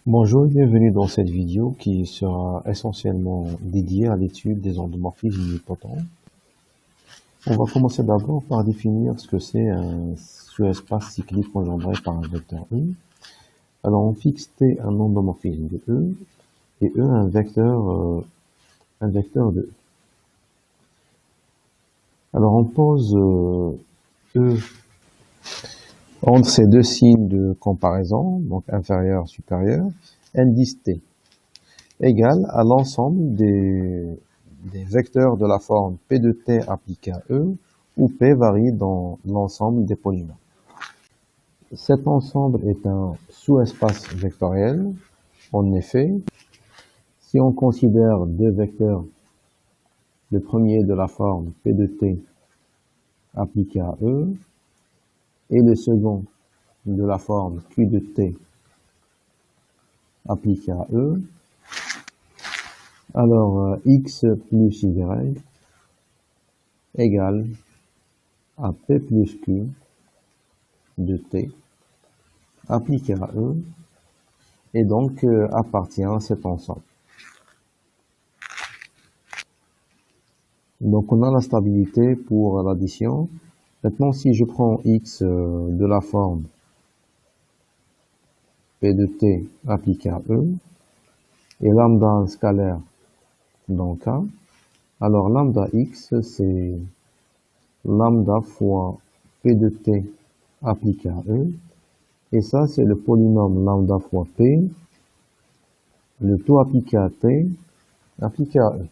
Bonjour et bienvenue dans cette vidéo qui sera essentiellement dédiée à l'étude des endomorphismes nilpotents. On va commencer d'abord par définir ce que c'est un sous-espace cyclique engendré par un vecteur E. Alors on fixe T un endomorphisme de E et E un vecteur de E. Alors on pose E entre ces deux signes de comparaison, donc inférieur, supérieur, indice T égale à l'ensemble des vecteurs de la forme P de T appliqué à E, où P varie dans l'ensemble des polynômes. Cet ensemble est un sous-espace vectoriel. En effet, si on considère deux vecteurs, le premier de la forme P de T appliqué à E, et le second de la forme Q de T appliqué à E, alors x plus y égale à P plus Q de T appliqué à E, et donc appartient à cet ensemble. Donc on a la stabilité pour l'addition. Maintenant, si je prends x de la forme P de T appliqué à E, et lambda scalaire dans K, alors lambda x, c'est lambda fois P de T appliqué à E, et ça, c'est le polynôme lambda fois P, le taux appliqué à T, appliqué à E.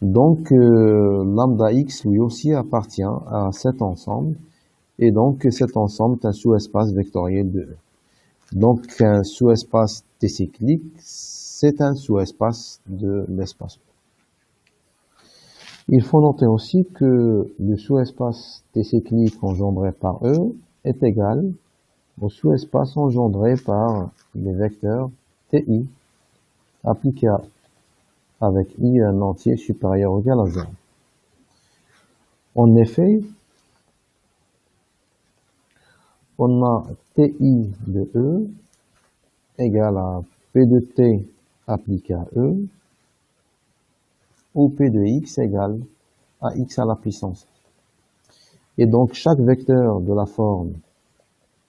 Donc, lambda x, lui aussi, appartient à cet ensemble, et donc cet ensemble est un sous-espace vectoriel de E. Donc, un sous-espace T cyclique, c'est un sous-espace de l'espace E. Il faut noter aussi que le sous-espace T cyclique engendré par E est égal au sous-espace engendré par les vecteurs Ti appliqués à avec I un entier supérieur ou égal à 0. En effet, on a Ti de E égale à P de T appliqué à E, où P de X égale à X à la puissance. Et donc, chaque vecteur de la forme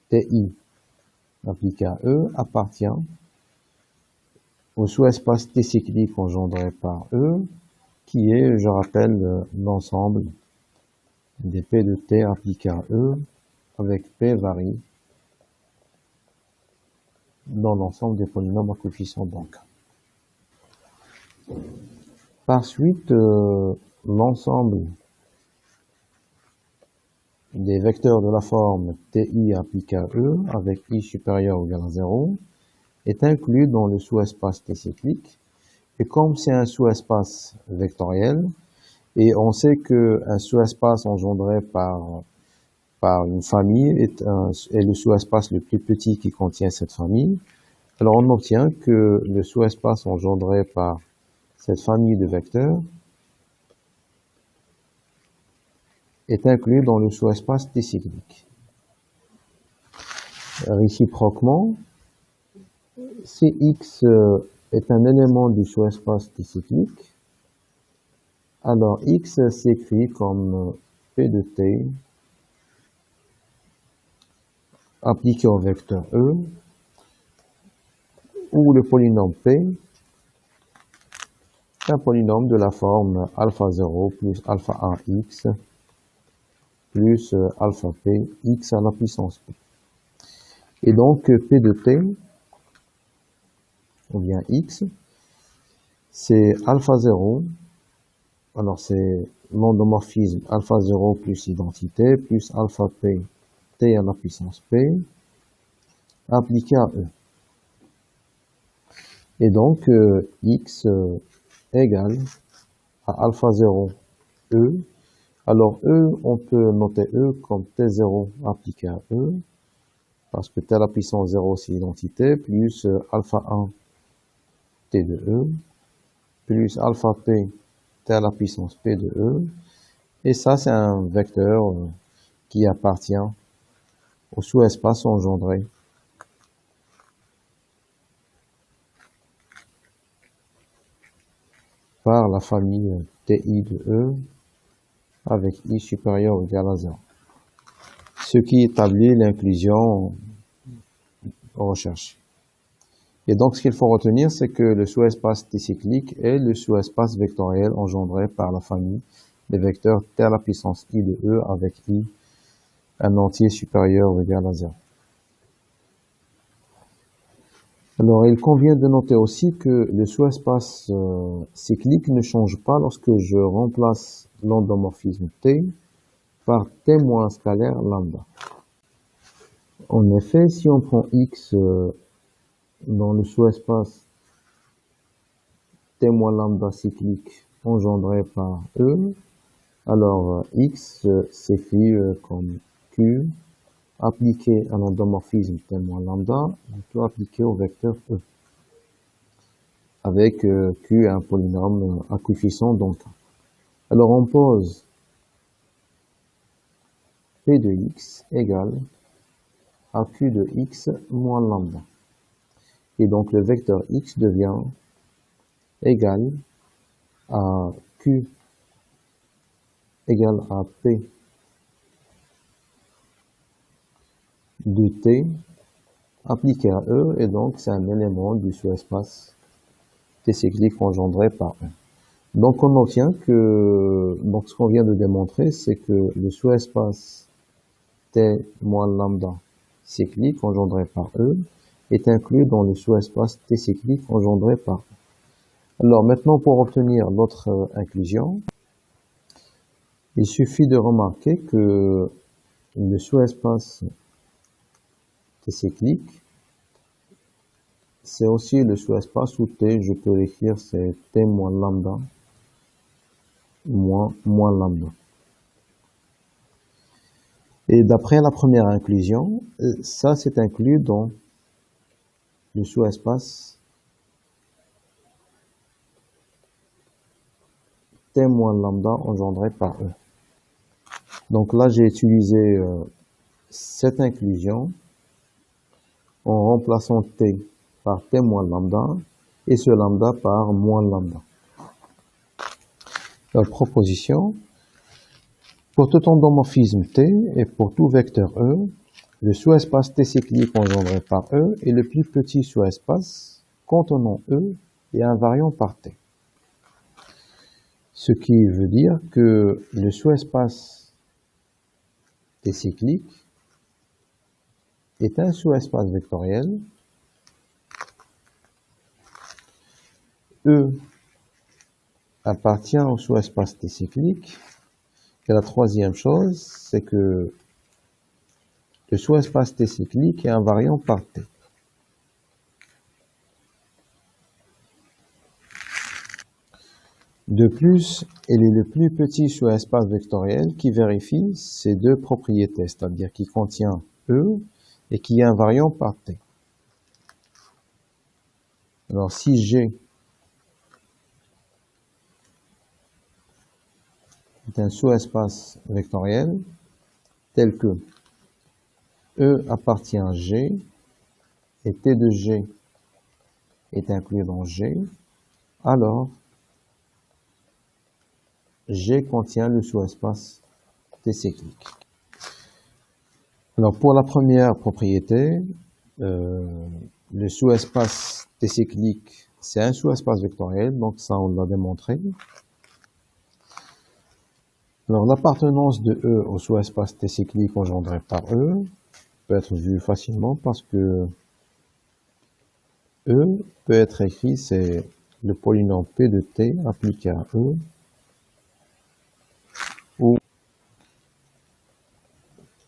Ti appliqué à E appartient au sous-espace T cyclique engendré par E, qui est, je rappelle, l'ensemble des P de T appliqués à E, avec P varie dans l'ensemble des polynômes à coefficient bancaire. Par suite, l'ensemble des vecteurs de la forme Ti appliqué à E, avec I supérieur ou égal à 0, est inclus dans le sous-espace T cyclique. Et comme c'est un sous-espace vectoriel, et on sait qu'un sous-espace engendré par une famille est le sous-espace le plus petit qui contient cette famille, alors on obtient que le sous-espace engendré par cette famille de vecteurs est inclus dans le sous-espace T cyclique. Réciproquement, si X est un élément du sous-espace T cyclique, alors X s'écrit comme P de T appliqué au vecteur E, où le polynôme P est un polynôme de la forme alpha 0 plus alpha 1 x plus alpha p x à la puissance p. Et donc P de T, ou bien x, c'est alpha 0, alors c'est l'endomorphisme alpha 0 plus identité plus alpha p t à la puissance p appliqué à E. Et donc x égale à alpha 0 E. Alors E, on peut noter E comme T0 appliqué à E, parce que T à la puissance 0 c'est l'identité, plus alpha 1 T de E, plus alpha P T à la puissance P de E, et ça c'est un vecteur qui appartient au sous-espace engendré par la famille TI de E avec I supérieur ou égal à 0. Ce qui établit l'inclusion recherchée. Et donc, ce qu'il faut retenir, c'est que le sous-espace T cyclique est le sous-espace vectoriel engendré par la famille des vecteurs T à la puissance I de E avec I un entier supérieur ou égal à 0. Alors, il convient de noter aussi que le sous-espace cyclique ne change pas lorsque je remplace l'endomorphisme T par T moins scalaire lambda. En effet, si on prend X dans le sous-espace T moins lambda cyclique engendré par E, alors X s'écrit comme Q appliqué à l'endomorphisme T moins lambda, tout appliqué au vecteur E, avec Q un polynôme à coefficient donc. Alors on pose P de X égale à Q de X moins lambda. Et donc le vecteur X devient égal à Q égale à P de T appliqué à E, et donc c'est un élément du sous-espace T cyclique engendré par E. Donc on obtient que, donc ce qu'on vient de démontrer, c'est que le sous-espace T moins lambda cyclique engendré par E est inclus dans le sous-espace T cyclique engendré par E. Alors maintenant, pour obtenir notre inclusion, il suffit de remarquer que le sous-espace T cyclique, c'est aussi le sous-espace où T, je peux l'écrire, c'est T moins lambda moins lambda. Et d'après la première inclusion, ça c'est inclus dans le sous-espace T moins lambda engendré par E. Donc là, j'ai utilisé cette inclusion en remplaçant T par T moins lambda et ce lambda par moins lambda. La proposition: pour tout endomorphisme T et pour tout vecteur E, le sous-espace T cyclique engendré par E est le plus petit sous-espace contenant E et invariant par T. Ce qui veut dire que le sous-espace T cyclique est un sous-espace vectoriel. E appartient au sous-espace T cyclique. Et la troisième chose, c'est que le sous-espace T cyclique est invariant par T. De plus, il est le plus petit sous-espace vectoriel qui vérifie ces deux propriétés, c'est-à-dire qui contient E et qui est invariant par T. Alors si G est un sous-espace vectoriel tel que E appartient à G et T de G est inclus dans G, alors G contient le sous-espace T cyclique. Alors pour la première propriété, le sous-espace T cyclique, c'est un sous-espace vectoriel, donc ça on l'a démontré. Alors l'appartenance de E au sous-espace T cyclique engendré par E peut être vue facilement parce que E peut être écrit, c'est le polynôme P de T appliqué à E, où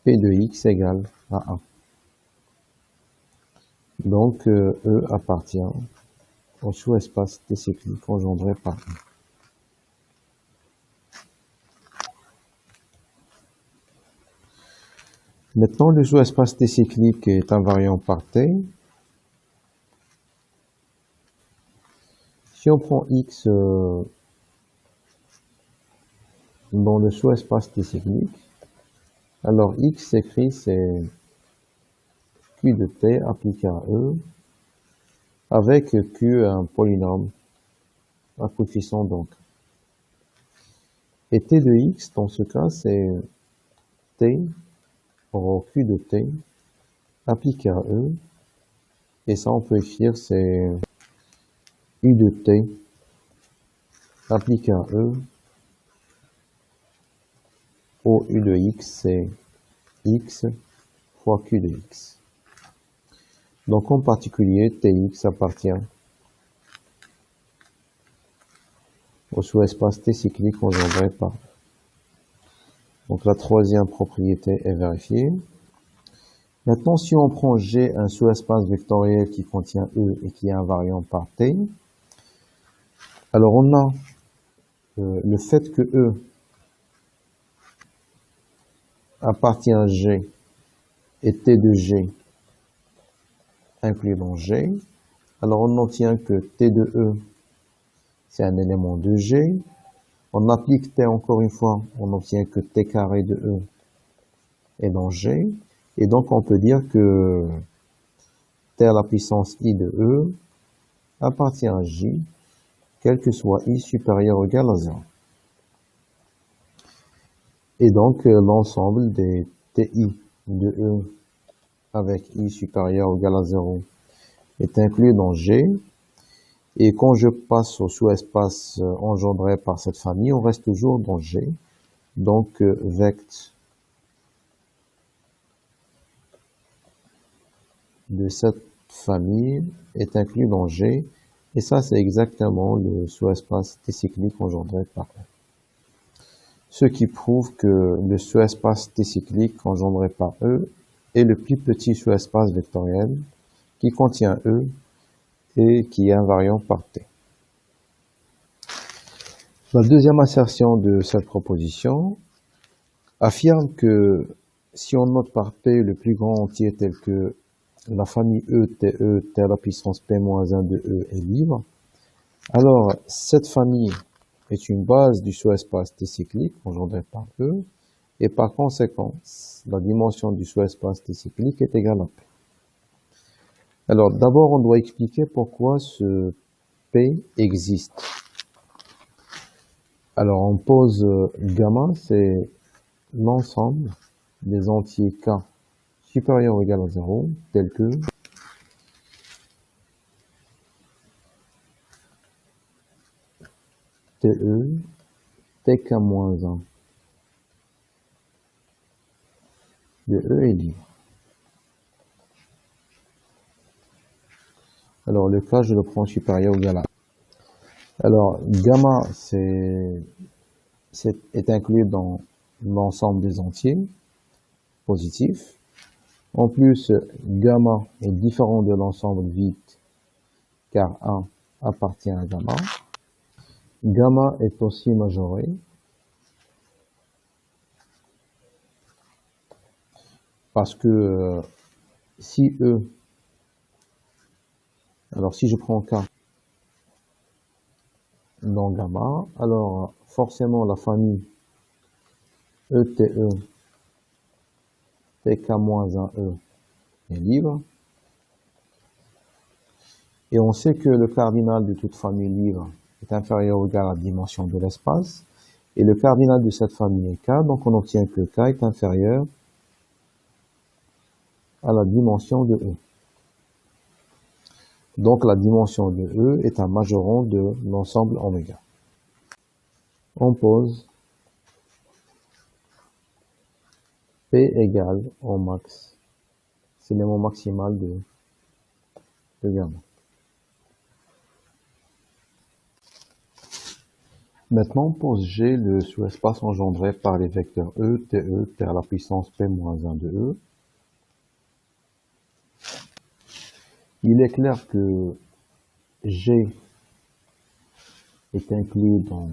P de X égale à 1. Donc E appartient au sous-espace T cyclique engendré par E. Maintenant, le sous-espace T cyclique est invariant par T. Si on prend X dans le sous-espace T cyclique, alors X s'écrit, c'est Q de T appliqué à E, avec Q un polynôme un coefficient donc. Et t de x, dans ce cas, c'est t rho q de t appliqué à e. Et ça, on peut écrire, c'est u de t appliqué à e au u de x, c'est x fois q de x. Donc, en particulier, tx appartient au sous-espace T cyclique engendré par. Donc la troisième propriété est vérifiée. Maintenant, si on prend G, un sous-espace vectoriel qui contient E et qui est invariant par T, alors on a le fait que E appartient à G et T de G inclus dans G, alors on obtient que T de E c'est un élément de G. On applique T encore une fois, on obtient que T carré de E est dans G. Et donc on peut dire que T à la puissance I de E appartient à J, quel que soit I supérieur ou égal à 0. Et donc l'ensemble des TI de E avec I supérieur ou égal à 0 est inclus dans G. Et quand je passe au sous-espace engendré par cette famille, on reste toujours dans G. Donc, vect de cette famille est inclus dans G. Et ça, c'est exactement le sous-espace T cyclique engendré par E. Ce qui prouve que le sous-espace T cyclique engendré par E est le plus petit sous-espace vectoriel qui contient E et qui est invariant par T. La deuxième assertion de cette proposition affirme que si on note par P le plus grand entier tel que la famille E, T à la puissance P-1 de E est libre, alors cette famille est une base du sous-espace T cyclique engendré par E, et par conséquent, la dimension du sous-espace T cyclique est égale à P. Alors, d'abord, on doit expliquer pourquoi ce P existe. Alors, on pose gamma, c'est l'ensemble des entiers K supérieurs ou égal à 0, tels que TE, TK-1 de E est libre. Alors, le cas, je le prends supérieur ou égal à 1. Alors, gamma, est inclus dans l'ensemble des entiers positifs. En plus, gamma est différent de l'ensemble vide, car 1 appartient à gamma. Gamma est aussi majoré. Parce que si E, alors si je prends K dans gamma, alors forcément la famille ETE, TK-1E est libre. Et on sait que le cardinal de toute famille libre est inférieur ou égal à la dimension de l'espace. Et le cardinal de cette famille est K, donc on obtient que K est inférieur à la dimension de E. Donc la dimension de E est un majoron de l'ensemble oméga. On pose P égale au max. C'est l'élément maximal de gamma. Maintenant, on pose G, le sous-espace engendré par les vecteurs E, TE, T à la puissance P-1 de E. Il est clair que G est inclus dans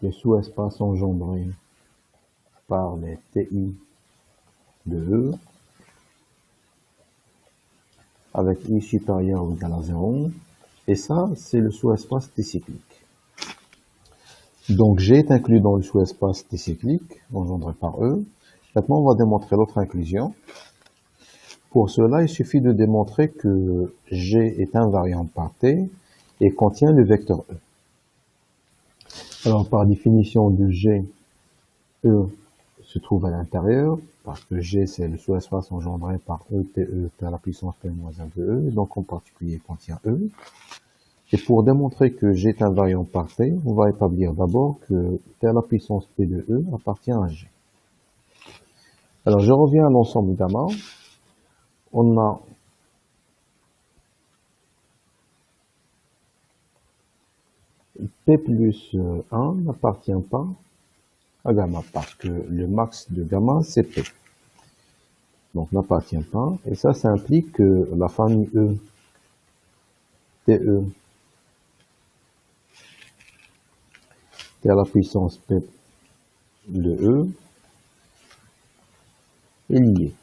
les sous-espaces engendrés par les TI de E avec I supérieur ou égal à 0. Et ça, c'est le sous-espace T cyclique. Donc G est inclus dans le sous-espace T cyclique engendré par E. Maintenant, on va démontrer l'autre inclusion. Pour cela, il suffit de démontrer que G est invariant par T et contient le vecteur E. Alors, par définition de G, E se trouve à l'intérieur, parce que G, c'est le sous-espace engendré par E, TE, T à la puissance P-1 de E, donc en particulier contient E. Et pour démontrer que G est invariant par T, on va établir d'abord que T à la puissance P de E appartient à G. Alors, je reviens à l'ensemble gamma. On a P plus 1 n'appartient pas à gamma, parce que le max de gamma, c'est P. Donc, n'appartient pas. Et ça implique que la famille E, TE, T à la puissance P de E, est liée.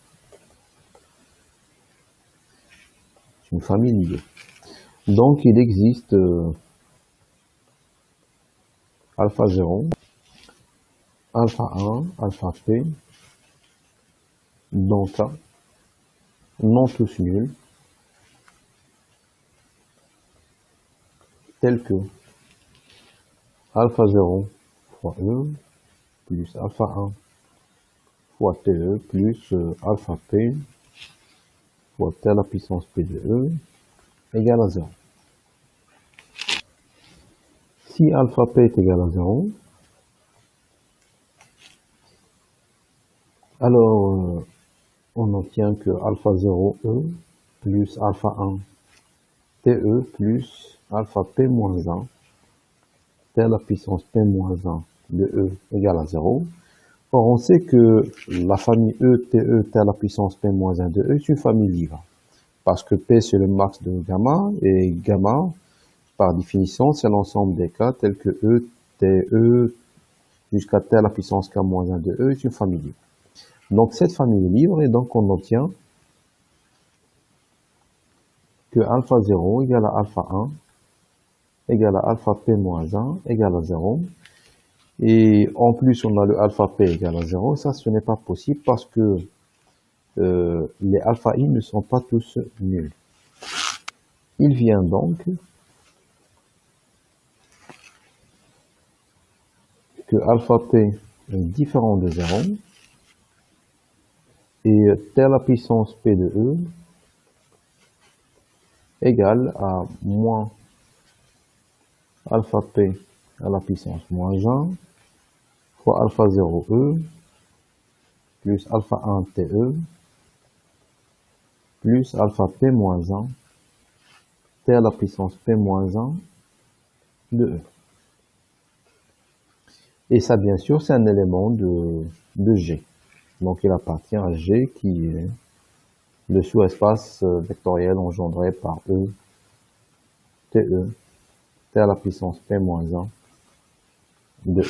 C'est une famille liée. Donc, il existe alpha 0, alpha 1, alpha P, dans K, non tous nuls, tels que alpha 0 fois E, plus alpha 1 fois TE, plus alpha P fois T à la puissance P de E, égale à 0. Si alpha P est égal à 0, alors on obtient que alpha 0 E plus alpha 1 TE plus alpha P moins 1 T à la puissance P moins 1 de E égale à 0. Or, on sait que la famille E, TE, T à la puissance P moins 1 de E est une famille libre. Parce que P, c'est le max de gamma, et gamma, par définition, c'est l'ensemble des cas tels que E, TE, jusqu'à T à la puissance K moins 1 de E est une famille libre. Donc, cette famille est libre, et donc on obtient que alpha 0 égale à alpha 1 égale à alpha P moins 1 égale à 0. Et en plus, on a le alpha P égale à 0. Ça, ce n'est pas possible parce que les alpha I ne sont pas tous nuls. Il vient donc que alpha P est différent de 0 et T à la puissance P de E égale à moins alpha P à la puissance moins 1 fois alpha 0 E plus alpha 1 TE plus alpha P moins 1 T à la puissance P moins 1 de E. Et ça, bien sûr, c'est un élément de G. Donc, il appartient à G qui est le sous-espace vectoriel engendré par E, TE, T à la puissance P moins 1 de E.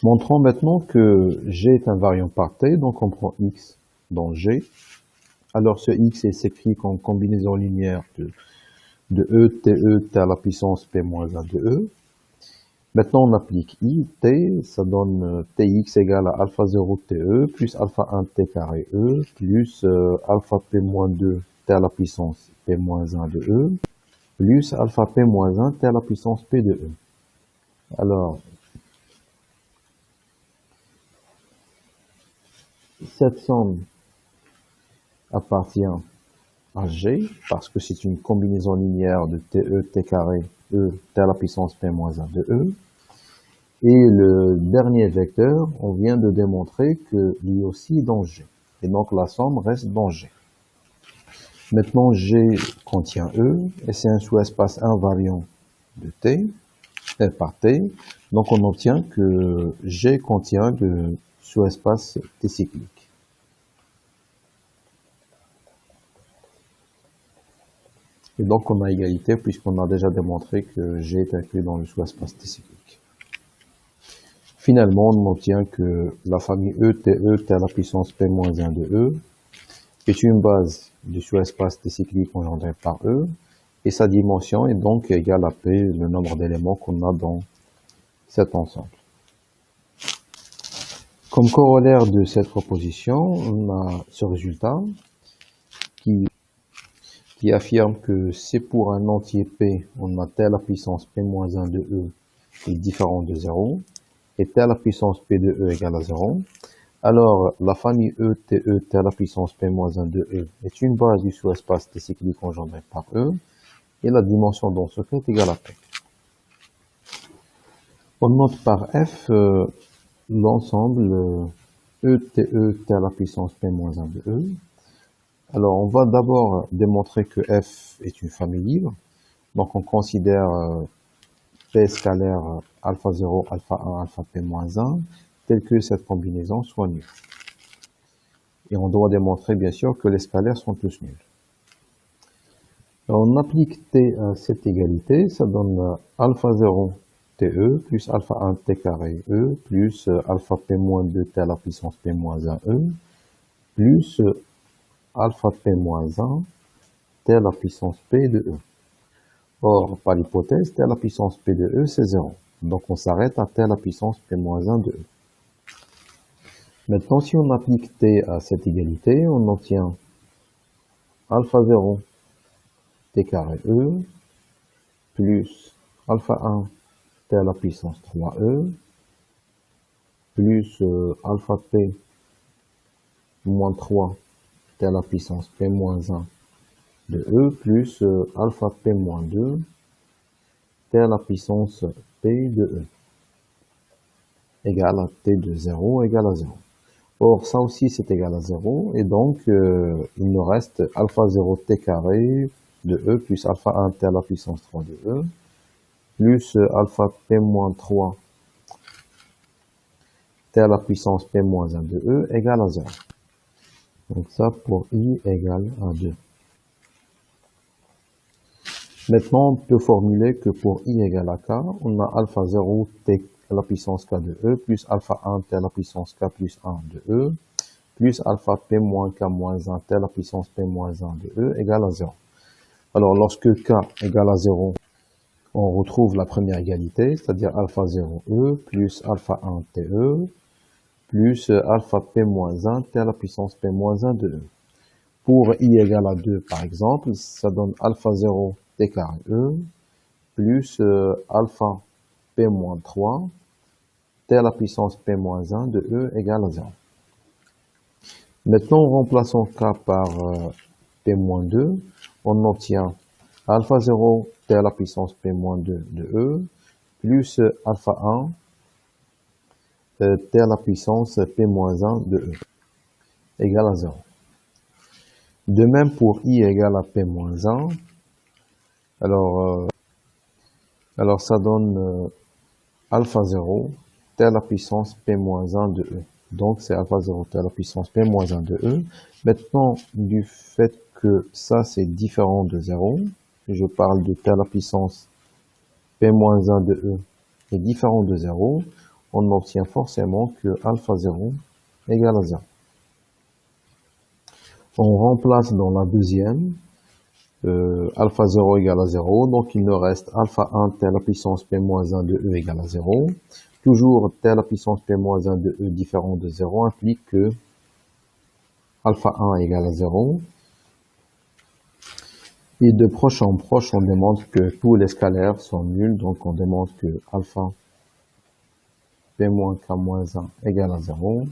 Montrons maintenant que G est invariant par T, donc on prend X dans G. Alors, ce X s'écrit comme combinaison linéaire de E, TE, T à la puissance P moins 1 de E. Maintenant, on applique I, T, ça donne Tx égale à alpha 0 TE plus alpha 1 T carré E plus alpha P moins 2 T à la puissance P moins 1 de E plus alpha P moins 1 T à la puissance P de E. Alors, cette somme appartient à G parce que c'est une combinaison linéaire de TE, T carré, E, T à la puissance P moins 1 de E. Et le dernier vecteur, on vient de démontrer qu'il est aussi dans G. Et donc la somme reste dans G. Maintenant, G contient E, et c'est un sous-espace invariant de T, par T. Donc on obtient que G contient le sous-espace T cyclique. Et donc on a égalité puisqu'on a déjà démontré que G est inclus dans le sous-espace T cyclique. Finalement, on obtient que la famille E, TE, T à la puissance P moins 1 de E est une base du sous-espace T cyclique engendré par E, et sa dimension est donc égale à P, le nombre d'éléments qu'on a dans cet ensemble. Comme corollaire de cette proposition, on a ce résultat qui affirme que c'est pour un entier P, on a T à la puissance P moins 1 de E est différent de 0 et t à la puissance p de e égale à 0, alors la famille ETE t à la puissance p moins 1 de e est une base du sous-espace T cyclique engendré par e, et la dimension dans ce cas est égale à p. On note par f l'ensemble ETE t à la puissance p moins 1 de e. Alors on va d'abord démontrer que f est une famille libre. Donc on considère p scalaire alpha 0, alpha 1, alpha p moins 1, tel que cette combinaison soit nulle. Et on doit démontrer bien sûr que les scalaires sont tous nuls. Alors, on applique t à cette égalité, ça donne alpha 0 te plus alpha 1 t carré e plus alpha p moins 2 t à la puissance p moins 1 e plus alpha p moins 1 t à la puissance p de e. Or, par l'hypothèse, t à la puissance p de e, c'est 0. Donc, on s'arrête à t à la puissance p moins 1 de e. Maintenant, si on applique t à cette égalité, on obtient alpha 0 t carré e plus alpha 1 t à la puissance 3e plus alpha p moins 3 t à la puissance p moins 1 de e plus alpha p moins 2 t à la puissance p de e égale à t de 0 égale à 0. Or, ça aussi c'est égal à 0, et donc il nous reste alpha 0 t carré de e plus alpha 1 t à la puissance 3 de e plus alpha p moins 3 t à la puissance p moins 1 de e égale à 0. Donc ça pour i égale à 2. Maintenant, on peut formuler que pour i égale à k, on a alpha 0 t à la puissance k de e plus alpha 1 t à la puissance k plus 1 de e plus alpha p moins k moins 1 t à la puissance p moins 1 de e égale à 0. Alors, lorsque k égale à 0, on retrouve la première égalité, c'est-à-dire alpha 0e plus alpha 1 te plus alpha p moins 1 t à la puissance p moins 1 de e. Pour i égale à 2, par exemple, ça donne alpha 0 t carré e plus alpha p moins 3 t à la puissance p moins 1 de e égale à 0. Maintenant, en remplaçant k par p moins 2, on obtient alpha 0 t à la puissance p moins 2 de e plus alpha 1 t à la puissance p moins 1 de e égale à 0. De même pour i égale à p moins 1, alors ça donne alpha 0 t à la puissance p moins 1 de e. Donc c'est alpha 0 t à la puissance p moins 1 de e. Maintenant, du fait que ça c'est différent de 0, je parle de t à la puissance p moins 1 de e est différent de 0, on obtient forcément que alpha 0 égale à 0. On remplace dans la deuxième, alpha 0 égale à 0, donc il nous reste alpha 1 t à la puissance p moins 1 de e égale à 0. Toujours t à la puissance p moins 1 de e différent de 0 implique que alpha 1 égale à 0. Et de proche en proche, on démontre que tous les scalaires sont nuls, donc on démontre que alpha p moins k moins 1 égale à 0,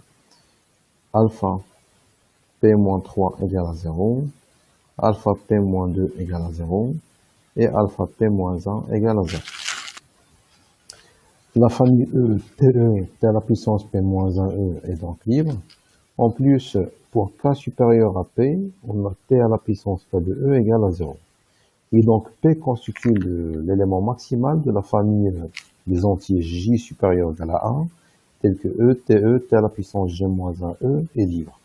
alpha p moins 3 égale à 0, alpha p moins 2 égale à 0, et alpha p moins 1 égale à 0. La famille E, TE, t à la puissance p moins 1e est donc libre. En plus, pour k supérieur à p, on a t à la puissance p de e égale à 0. Et donc p constitue l'élément maximal de la famille des entiers j supérieur égal à 1, tel que e, t à la puissance g moins 1e est libre.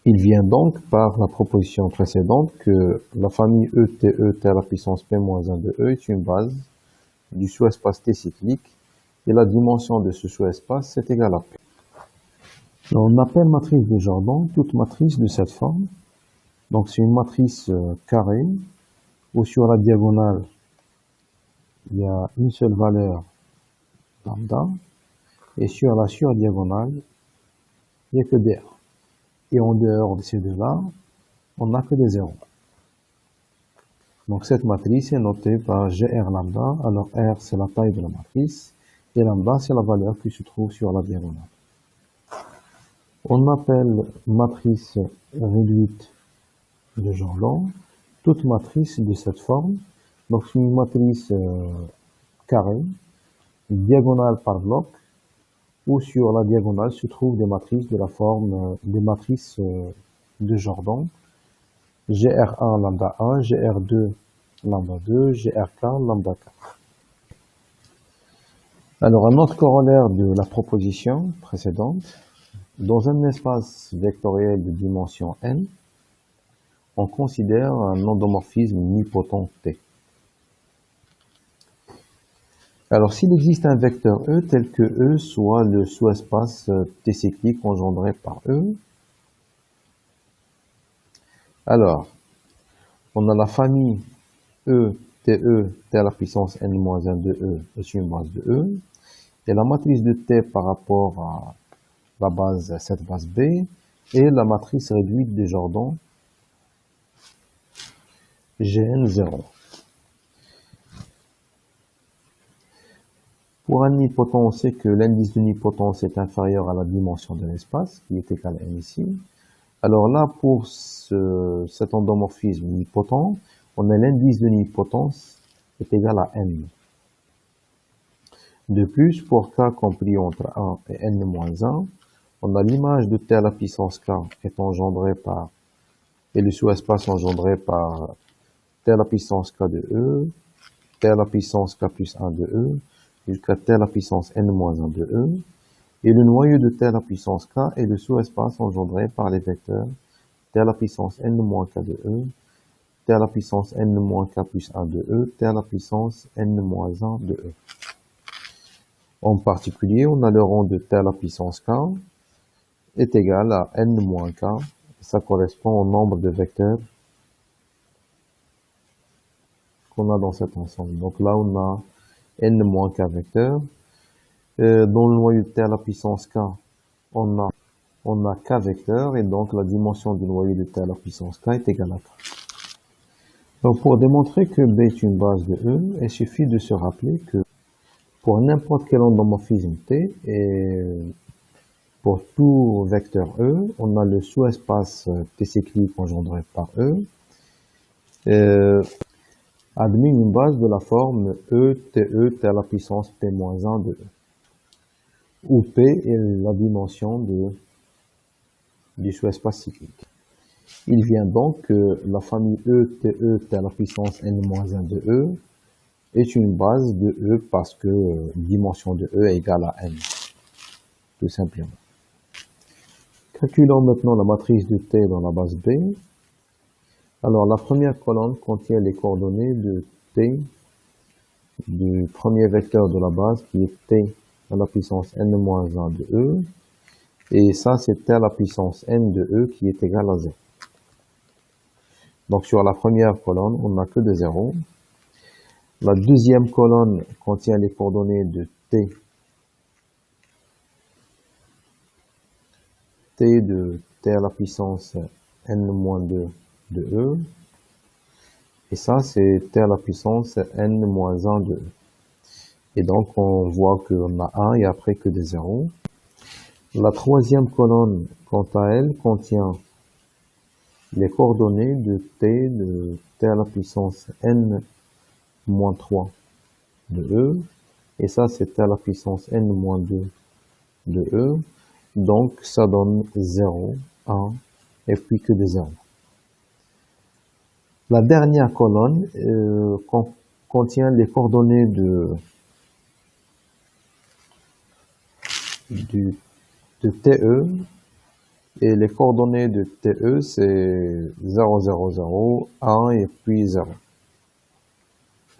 Il vient donc par la proposition précédente que la famille ETE t à la puissance p moins 1 de e est une base du sous-espace T cyclique, et la dimension de ce sous-espace est égale à P. Alors, on appelle matrice de Jordan toute matrice de cette forme. Donc c'est une matrice carrée, où sur la diagonale, il y a une seule valeur lambda, et sur la surdiagonale, il n'y a que des 1. Et en dehors de ces deux-là, on n'a que des 0. Donc cette matrice est notée par GR lambda. Alors R, c'est la taille de la matrice, et lambda, c'est la valeur qui se trouve sur la diagonale. On appelle matrice réduite de Jordan toute matrice de cette forme. Donc c'est une matrice carrée, diagonale par bloc, où sur la diagonale se trouvent des matrices de la forme des matrices de Jordan. GR1 lambda 1, GR2 lambda 2, GRK lambda 4. Alors un autre corollaire de la proposition précédente, dans un espace vectoriel de dimension n, on considère un endomorphisme nipotent T. Alors s'il existe un vecteur E tel que E soit le sous-espace T cyclique engendré par E, alors on a la famille E, TE, T à la puissance n-1 de E est une base de E, et la matrice de T par rapport à la base, cette base B, et la matrice réduite de Jordan, Gn0. Pour un nipotent, on sait que l'indice de nipotence est inférieur à la dimension de l'espace, qui est égal à n ici. Alors là, pour cet endomorphisme nipotent, on a l'indice de nipotence est égal à n. De plus, pour k compris entre 1 et n-1, on a l'image de t à la puissance k est engendrée par, et le sous-espace engendré par t à la puissance k de E, t à la puissance k plus 1 de E, jusqu'à t à la puissance n-1 de E, et le noyau de t à la puissance k est le sous-espace engendré par les vecteurs t à la puissance n-k de E, t à la puissance n-k plus 1 de E, t à la puissance n-1 de E. En particulier, on a le rang de t à la puissance k est égal à n-k, ça correspond au nombre de vecteurs qu'on a dans cet ensemble. Donc là, on a n-k vecteurs. Dans le noyau de t à la puissance k, on a k vecteurs, et donc la dimension du noyau de t à la puissance k est égale à 4. Donc pour démontrer que B est une base de E, il suffit de se rappeler que pour n'importe quel endomorphisme T, et pour tout vecteur E, on a le sous-espace T cyclique engendré par E, admis une base de la forme E, TE, T à la puissance P-1 de E, où P est la dimension du sous-espace cyclique. Il vient donc que la famille E, TE, T à la puissance n-1 de E est une base de E parce que dimension de E est égale à n, tout simplement. Calculons maintenant la matrice de T dans la base B. Alors la première colonne contient les coordonnées de T du premier vecteur de la base qui est T à la puissance n-1 de E, et ça c'est T à la puissance n de E qui est égal à 0. Donc sur la première colonne, on n'a que des zéros. La deuxième colonne contient les coordonnées de T de T à la puissance n-2 de E, et ça c'est T à la puissance n-1 de E. Et donc on voit qu'on a 1 et après que des zéros. La troisième colonne, quant à elle, contient les coordonnées de T à la puissance n-3 de E, et ça c'est T à la puissance n-2 de E, donc ça donne 0, 1, et puis que des zéros. La dernière colonne contient les coordonnées de TE, et les coordonnées de TE c'est 0, 0, 0, 1 et puis 0.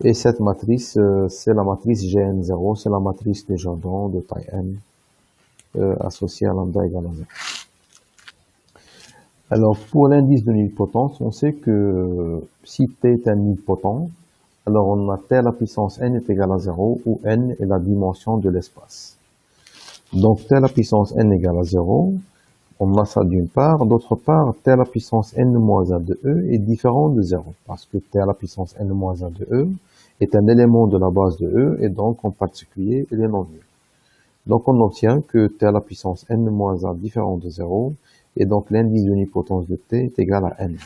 Et cette matrice, c'est la matrice Gn0, c'est la matrice de Jordan de taille n associée à lambda égale à 0. Alors pour l'indice de nilpotence, on sait que si T est un nilpotent, alors on a T à la puissance n est égal à 0, où n est la dimension de l'espace. Donc T à la puissance n égale à 0, On a ça d'une part. D'autre part, t à la puissance n-1 de e est différent de 0, parce que t à la puissance n-1 de e est un élément de la base de e, et donc en particulier, il est non nul. Donc on obtient que t à la puissance n-1 différent de 0, et donc l'indice de nilpotence de t est égal à n.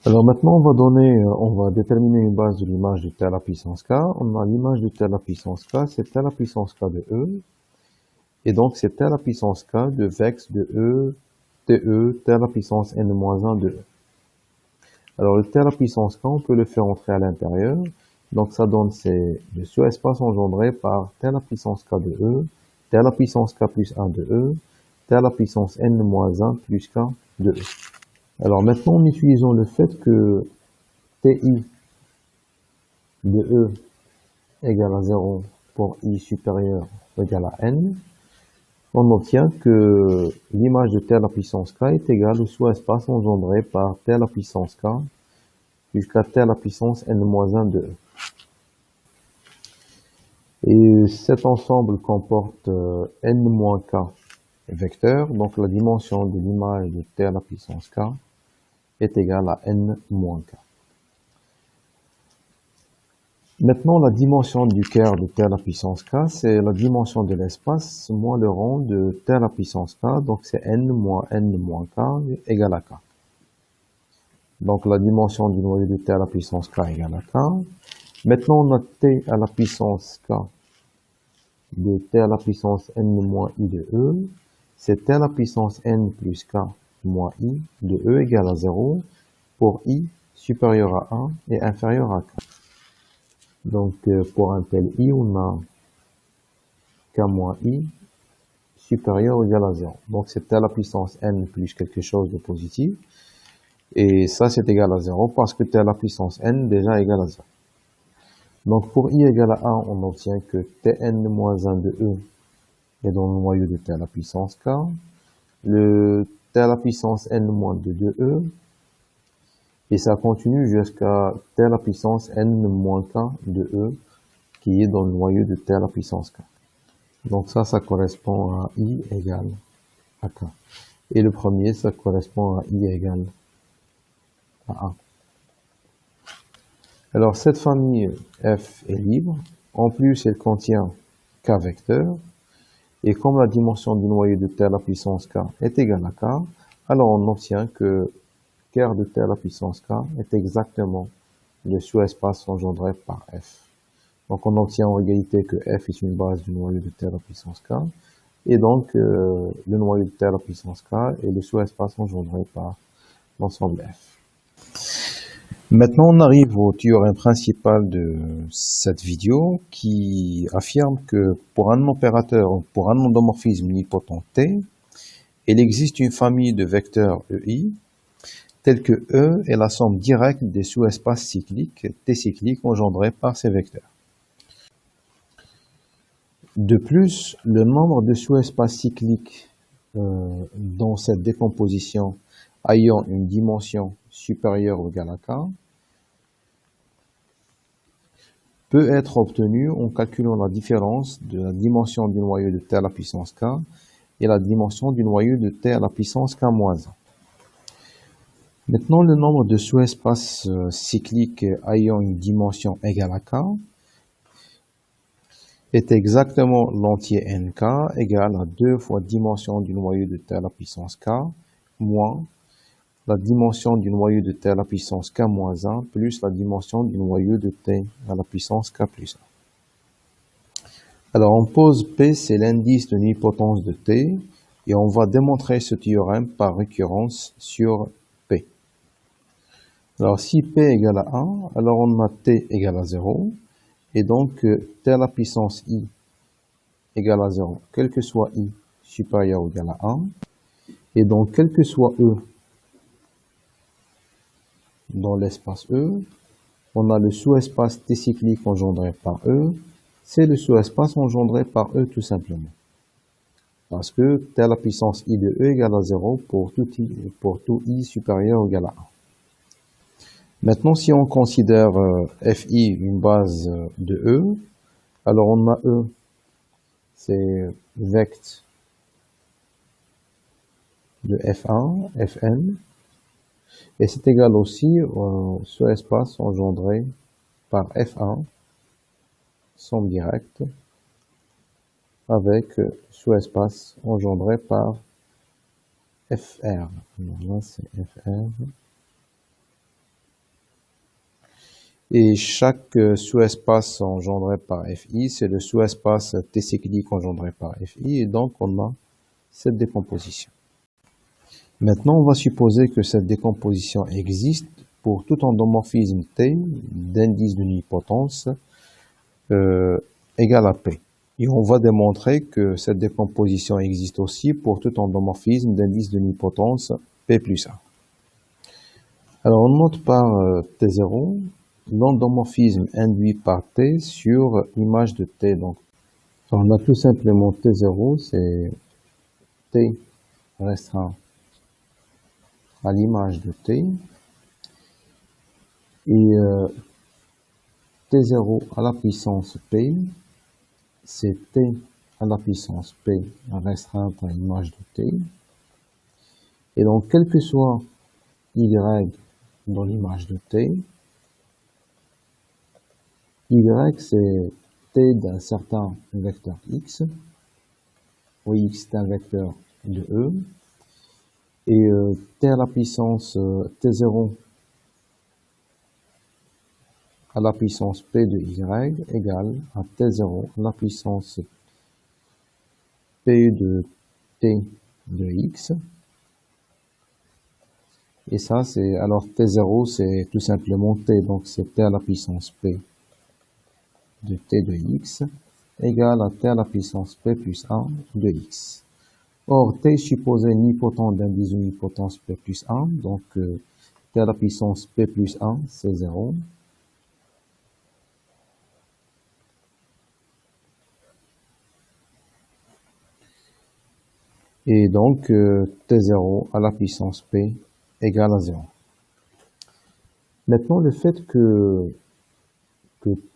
Alors maintenant, on va déterminer une base de l'image de t à la puissance k. On a l'image de t à la puissance k, c'est t à la puissance k de e. Et donc, c'est t à la puissance k de vex de e, t à la puissance n-1 de e. Alors, le t à la puissance k, on peut le faire entrer à l'intérieur. Donc, ça donne le sous-espace engendré par t à la puissance k de e, t à la puissance k plus 1 de e, t à la puissance n-1 plus k de e. Alors maintenant, en utilisant le fait que ti de e égale à 0 pour i supérieur ou égal à n, on obtient que l'image de t à la puissance k est égale au sous-espace engendré par t à la puissance k jusqu'à t à la puissance n-1 de e. Et cet ensemble comporte n-k vecteurs, donc la dimension de l'image de t à la puissance k est égale à n-k. Maintenant, la dimension du Kerr de t à la puissance k, c'est la dimension de l'espace moins le rang de t à la puissance k, donc c'est n moins k égale à k. Donc la dimension du noyau de t à la puissance k égale à k. Maintenant, on a t à la puissance k de t à la puissance n moins i de e, c'est t à la puissance n plus k moins i de e égale à 0 pour i supérieur à 1 et inférieur à k. Donc, pour un tel i, on a k moins i supérieur ou égal à 0. Donc, c'est t à la puissance n plus quelque chose de positif. Et ça, c'est égal à 0 parce que t à la puissance n déjà égale à 0. Donc, pour i égale à 1, on obtient que tn-1 de e est dans le noyau de t à la puissance k. Le t à la puissance n-2 de e. Et ça continue jusqu'à t à la puissance n-k de e, qui est dans le noyau de t à la puissance k. Donc ça correspond à i égale à k. Et le premier, ça correspond à i égale à 1. Alors cette famille f est libre. En plus, elle contient k vecteurs. Et comme la dimension du noyau de t à la puissance k est égale à k, alors on obtient que Kerr de t à la puissance k est exactement le sous-espace engendré par f. Donc on obtient en réalité que f est une base du noyau de t à la puissance k, et donc le noyau de t à la puissance k est le sous-espace engendré par l'ensemble f. Maintenant on arrive au théorème principal de cette vidéo qui affirme que pour un opérateur, pour un endomorphisme nilpotent t, il existe une famille de vecteurs EI tel que E est la somme directe des sous-espaces cycliques, T cycliques engendrés par ces vecteurs. De plus, le nombre de sous-espaces cycliques dans cette décomposition ayant une dimension supérieure ou égale à k peut être obtenu en calculant la différence de la dimension du noyau de t à la puissance k et la dimension du noyau de t à la puissance k moins 1. Maintenant, le nombre de sous-espaces cycliques ayant une dimension égale à k est exactement l'entier nk égal à 2 fois dimension du noyau de t à la puissance k moins la dimension du noyau de t à la puissance k moins 1 plus la dimension du noyau de t à la puissance k plus 1. Alors on pose P, c'est l'indice de nilpotence de t, et on va démontrer ce théorème par récurrence sur P. Alors si P égale à 1, alors on a T égale à 0, et donc T à la puissance I égale à 0, quel que soit I supérieur ou égal à 1, et donc quel que soit E dans l'espace E, on a le sous-espace T cyclique engendré par E, c'est le sous-espace engendré par E tout simplement. Parce que T à la puissance I de E égale à 0 pour tout I supérieur ou égal à 1. Maintenant, si on considère Fi une base de E, alors on a E, c'est vect de F1, Fn, et c'est égal aussi au sous-espace engendré par F1, somme directe, avec sous-espace engendré par Fr. Alors là, c'est Fr. Et chaque sous-espace engendré par Fi, c'est le sous-espace T cyclique engendré par Fi, et donc on a cette décomposition. Maintenant, on va supposer que cette décomposition existe pour tout endomorphisme T d'indice de nilpotence égal à P. Et on va démontrer que cette décomposition existe aussi pour tout endomorphisme d'indice de nilpotence P plus 1. Alors, on note par T0 l'endomorphisme induit par T sur image de T. Donc, on a tout simplement T0, c'est T restreint à l'image de T, et T0 à la puissance P, c'est T à la puissance P restreinte à l'image de T, et donc quel que soit Y dans l'image de T, Y c'est T d'un certain vecteur X, où X est un vecteur de E, et T à la puissance T0 à la puissance P de Y égale à T0 à la puissance P de T de X. Et ça, c'est, alors T0, c'est tout simplement T, donc c'est T à la puissance P de T de X égale à T à la puissance P plus 1 de X. Or, T est supposé nipotent d'indice de nilpotence P plus 1, donc T à la puissance P plus 1, c'est 0. Et donc, T0 à la puissance P égale à 0. Maintenant, le fait que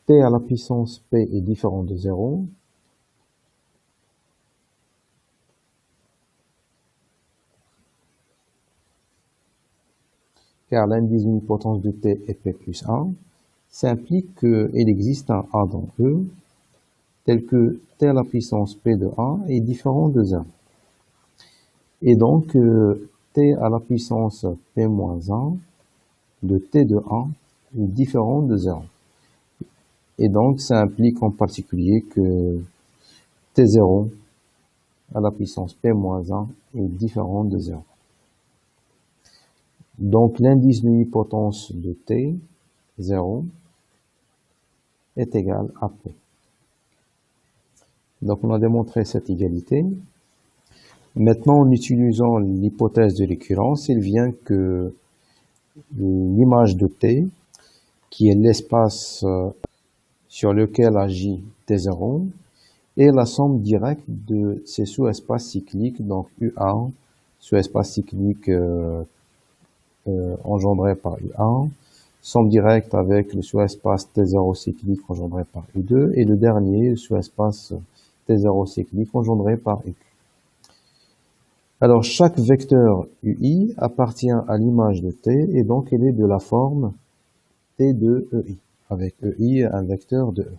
T à la puissance P est différent de 0, car l'indice de nilpotence de T est P plus 1, ça implique qu'il existe un A dans E, tel que T à la puissance P de A est différent de 0. Et donc, T à la puissance P moins 1 de T de A est différent de 0. Et donc, ça implique en particulier que T0 à la puissance P moins 1 est différent de 0. Donc, l'indice de nilpotence de T, 0, est égal à P. Donc, on a démontré cette égalité. Maintenant, en utilisant l'hypothèse de récurrence, il vient que l'image de T, qui est l'espace sur lequel agit T0, est la somme directe de ces sous-espaces cycliques, donc U1, sous-espace cyclique engendré par U1, somme directe avec le sous-espace T0 cyclique engendré par U2, et le dernier, le sous-espace T0 cyclique engendré par U. Alors, chaque vecteur UI appartient à l'image de T, et donc elle est de la forme T de EI, avec EI un vecteur de E.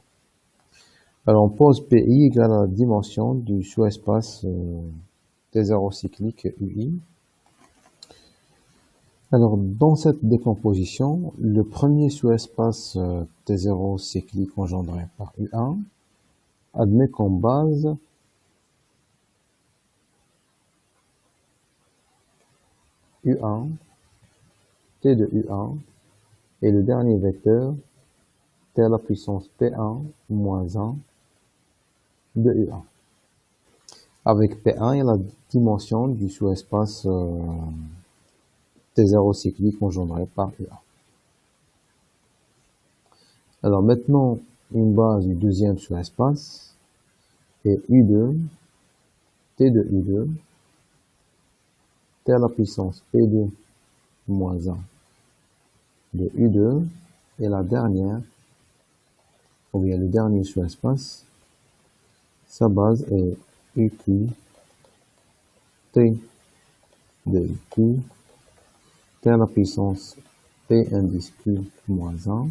Alors, on pose PI égale à la dimension du sous-espace T0 cyclique UI. Alors, dans cette décomposition, le premier sous-espace T0 cyclique engendré par U1 admet comme base U1, T de U1, et le dernier vecteur, T à la puissance P1 moins 1 de U1. Avec P1, il y a la dimension du sous-espace T0 cyclique engendré par U1. Alors maintenant, une base du deuxième sous-espace est U2, T de U2, T à la puissance P2 moins 1 de U2, et la dernière, ou bien le dernier sous-espace, sa base est UQ, T de Q, T à la puissance P indice Q moins 1,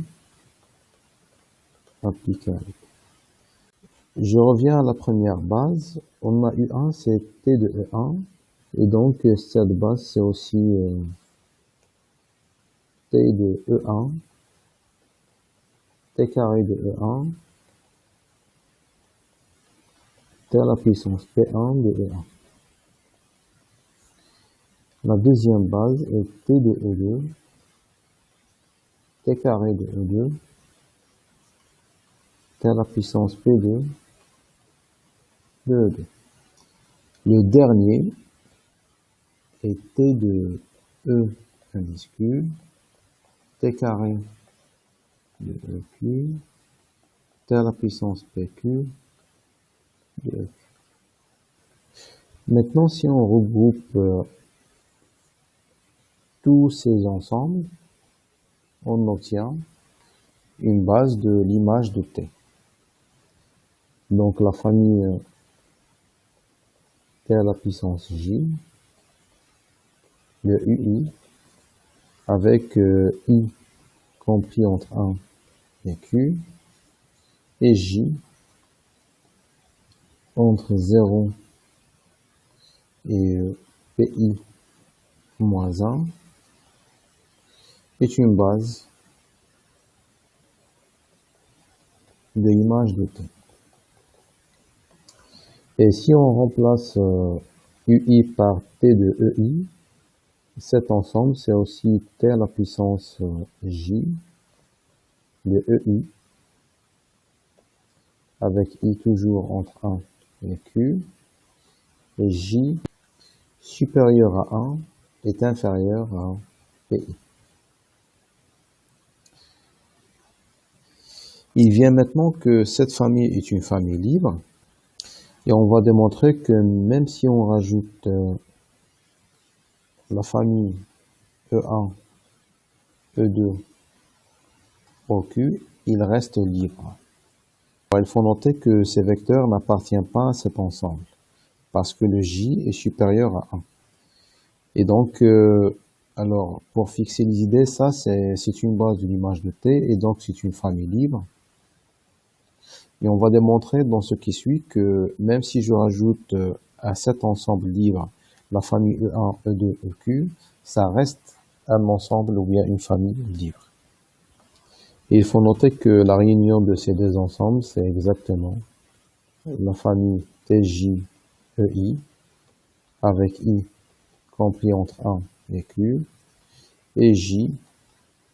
applicable. Je reviens à la première base. On a U1, c'est T de E1. Et donc, cette base, c'est aussi T de E1, T carré de E1, T à la puissance P1 de E1. La deuxième base est T de E2, T carré de E2, T à la puissance P2 de E2. Le dernier est T de E indice Q, T carré de EQ, T à la puissance PQ de EQ. Maintenant, si on regroupe tous ces ensembles, on obtient une base de l'image de T. Donc la famille T à la puissance J, le UI, avec I compris entre 1 et Q, et J entre 0 et PI moins 1, est une base de l'image de T. Et si on remplace UI par T de EI, cet ensemble, c'est aussi T à la puissance J de EI, avec I toujours entre 1 et Q, et J supérieur à 1 est inférieur à PI. Il vient maintenant que cette famille est une famille libre, et on va démontrer que même si on rajoute la famille E1, E2 au Q, il reste libre. Alors, il faut noter que ces vecteurs n'appartiennent pas à cet ensemble, parce que le J est supérieur à 1. Et donc, alors, pour fixer les idées, ça, c'est une base de l'image de T, et donc c'est une famille libre. Et on va démontrer dans ce qui suit que même si je rajoute à cet ensemble libre la famille E1, E2, EQ, ça reste un ensemble ou bien une famille libre. Et il faut noter que la réunion de ces deux ensembles, c'est exactement la famille TJ-EI avec I compris entre 1 et Q, et J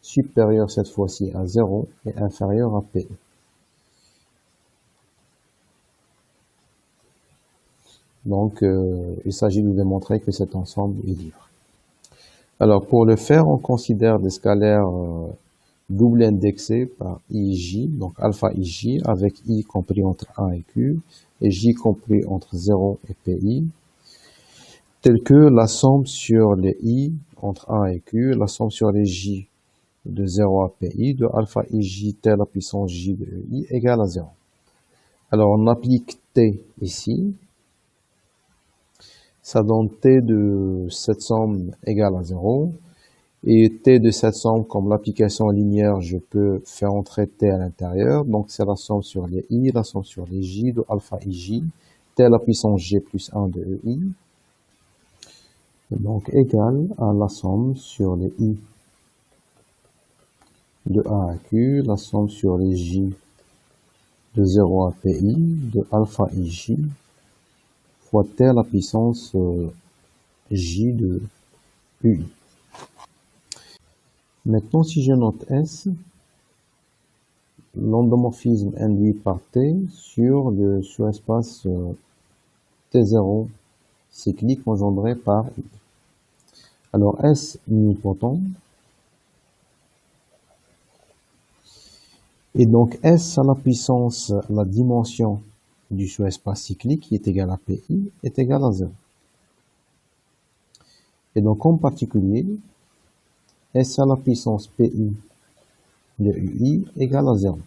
supérieur cette fois-ci à 0 et inférieur à P. Donc, il s'agit de démontrer que cet ensemble est libre. Alors, pour le faire, on considère des scalaires double indexés par IJ, donc alpha IJ, avec I compris entre 1 et Q, et J compris entre 0 et PI, tels que la somme sur les I entre 1 et Q, la somme sur les J de 0 à PI, de alpha IJ T à la puissance J de I égale à 0. Alors, on applique T ici. Ça donne T de cette somme égale à 0. Et T de cette somme, comme l'application linéaire, je peux faire entrer T à l'intérieur. Donc, c'est la somme sur les I, la somme sur les J de alpha IJ, T à la puissance G plus 1 de EI. Donc, égale à la somme sur les I de A à Q, la somme sur les J de 0 à PI, de alpha IJ, fois T à la puissance J de UI. Maintenant, si je note S, l'endomorphisme induit par T sur le sous-espace T0 cyclique engendré par I. Alors, S nilpotent. Et donc, S à la puissance, la dimension du sous-espace cyclique qui est égal à PI est égal à 0. Et donc, en particulier, S à la puissance PI de UI égale à 0.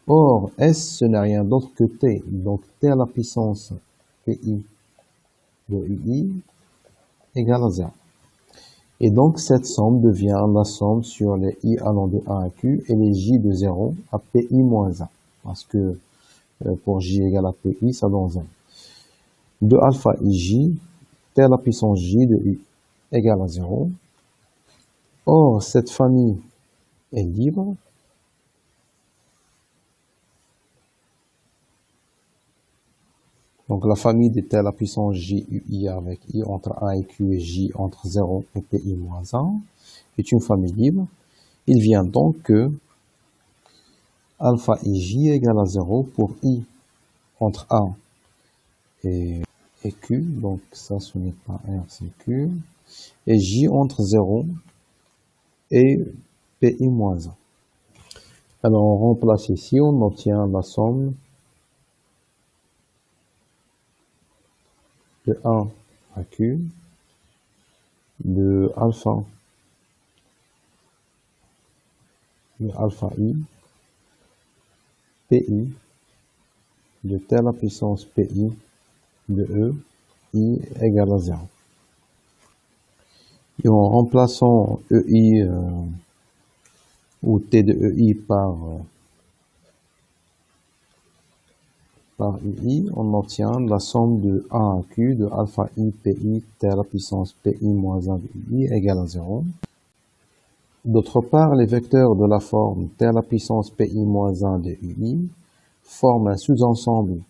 Or, S, ce n'est rien d'autre que T. Donc, T à la puissance PI de UI égale à 0. Et donc, cette somme devient la somme sur les i allant de 1 à q et les j de 0 à pi moins 1. Parce que pour j égale à pi, ça donne 0. De alpha ij, t à la puissance j de i égale à 0. Or, cette famille est libre. Donc, la famille de t à la puissance j ui avec i entre 1 et q et j entre 0 et pi moins 1 est une famille libre. Il vient donc que alpha ij égale à 0 pour i entre 1 et q. Donc, ça, ce n'est pas r, c'est q. Et j entre 0 et pi moins 1. Alors, on remplace ici, on obtient la somme de 1 à q de alpha i pi de t à la puissance pi de e i égale à 0. Et en remplaçant ei ou t de ei par ui, on obtient la somme de 1 à q de alpha i pi t à la puissance pi moins 1 de ui égale à 0. D'autre part, les vecteurs de la forme t à la puissance pi moins 1 de ui forment un sous-ensemble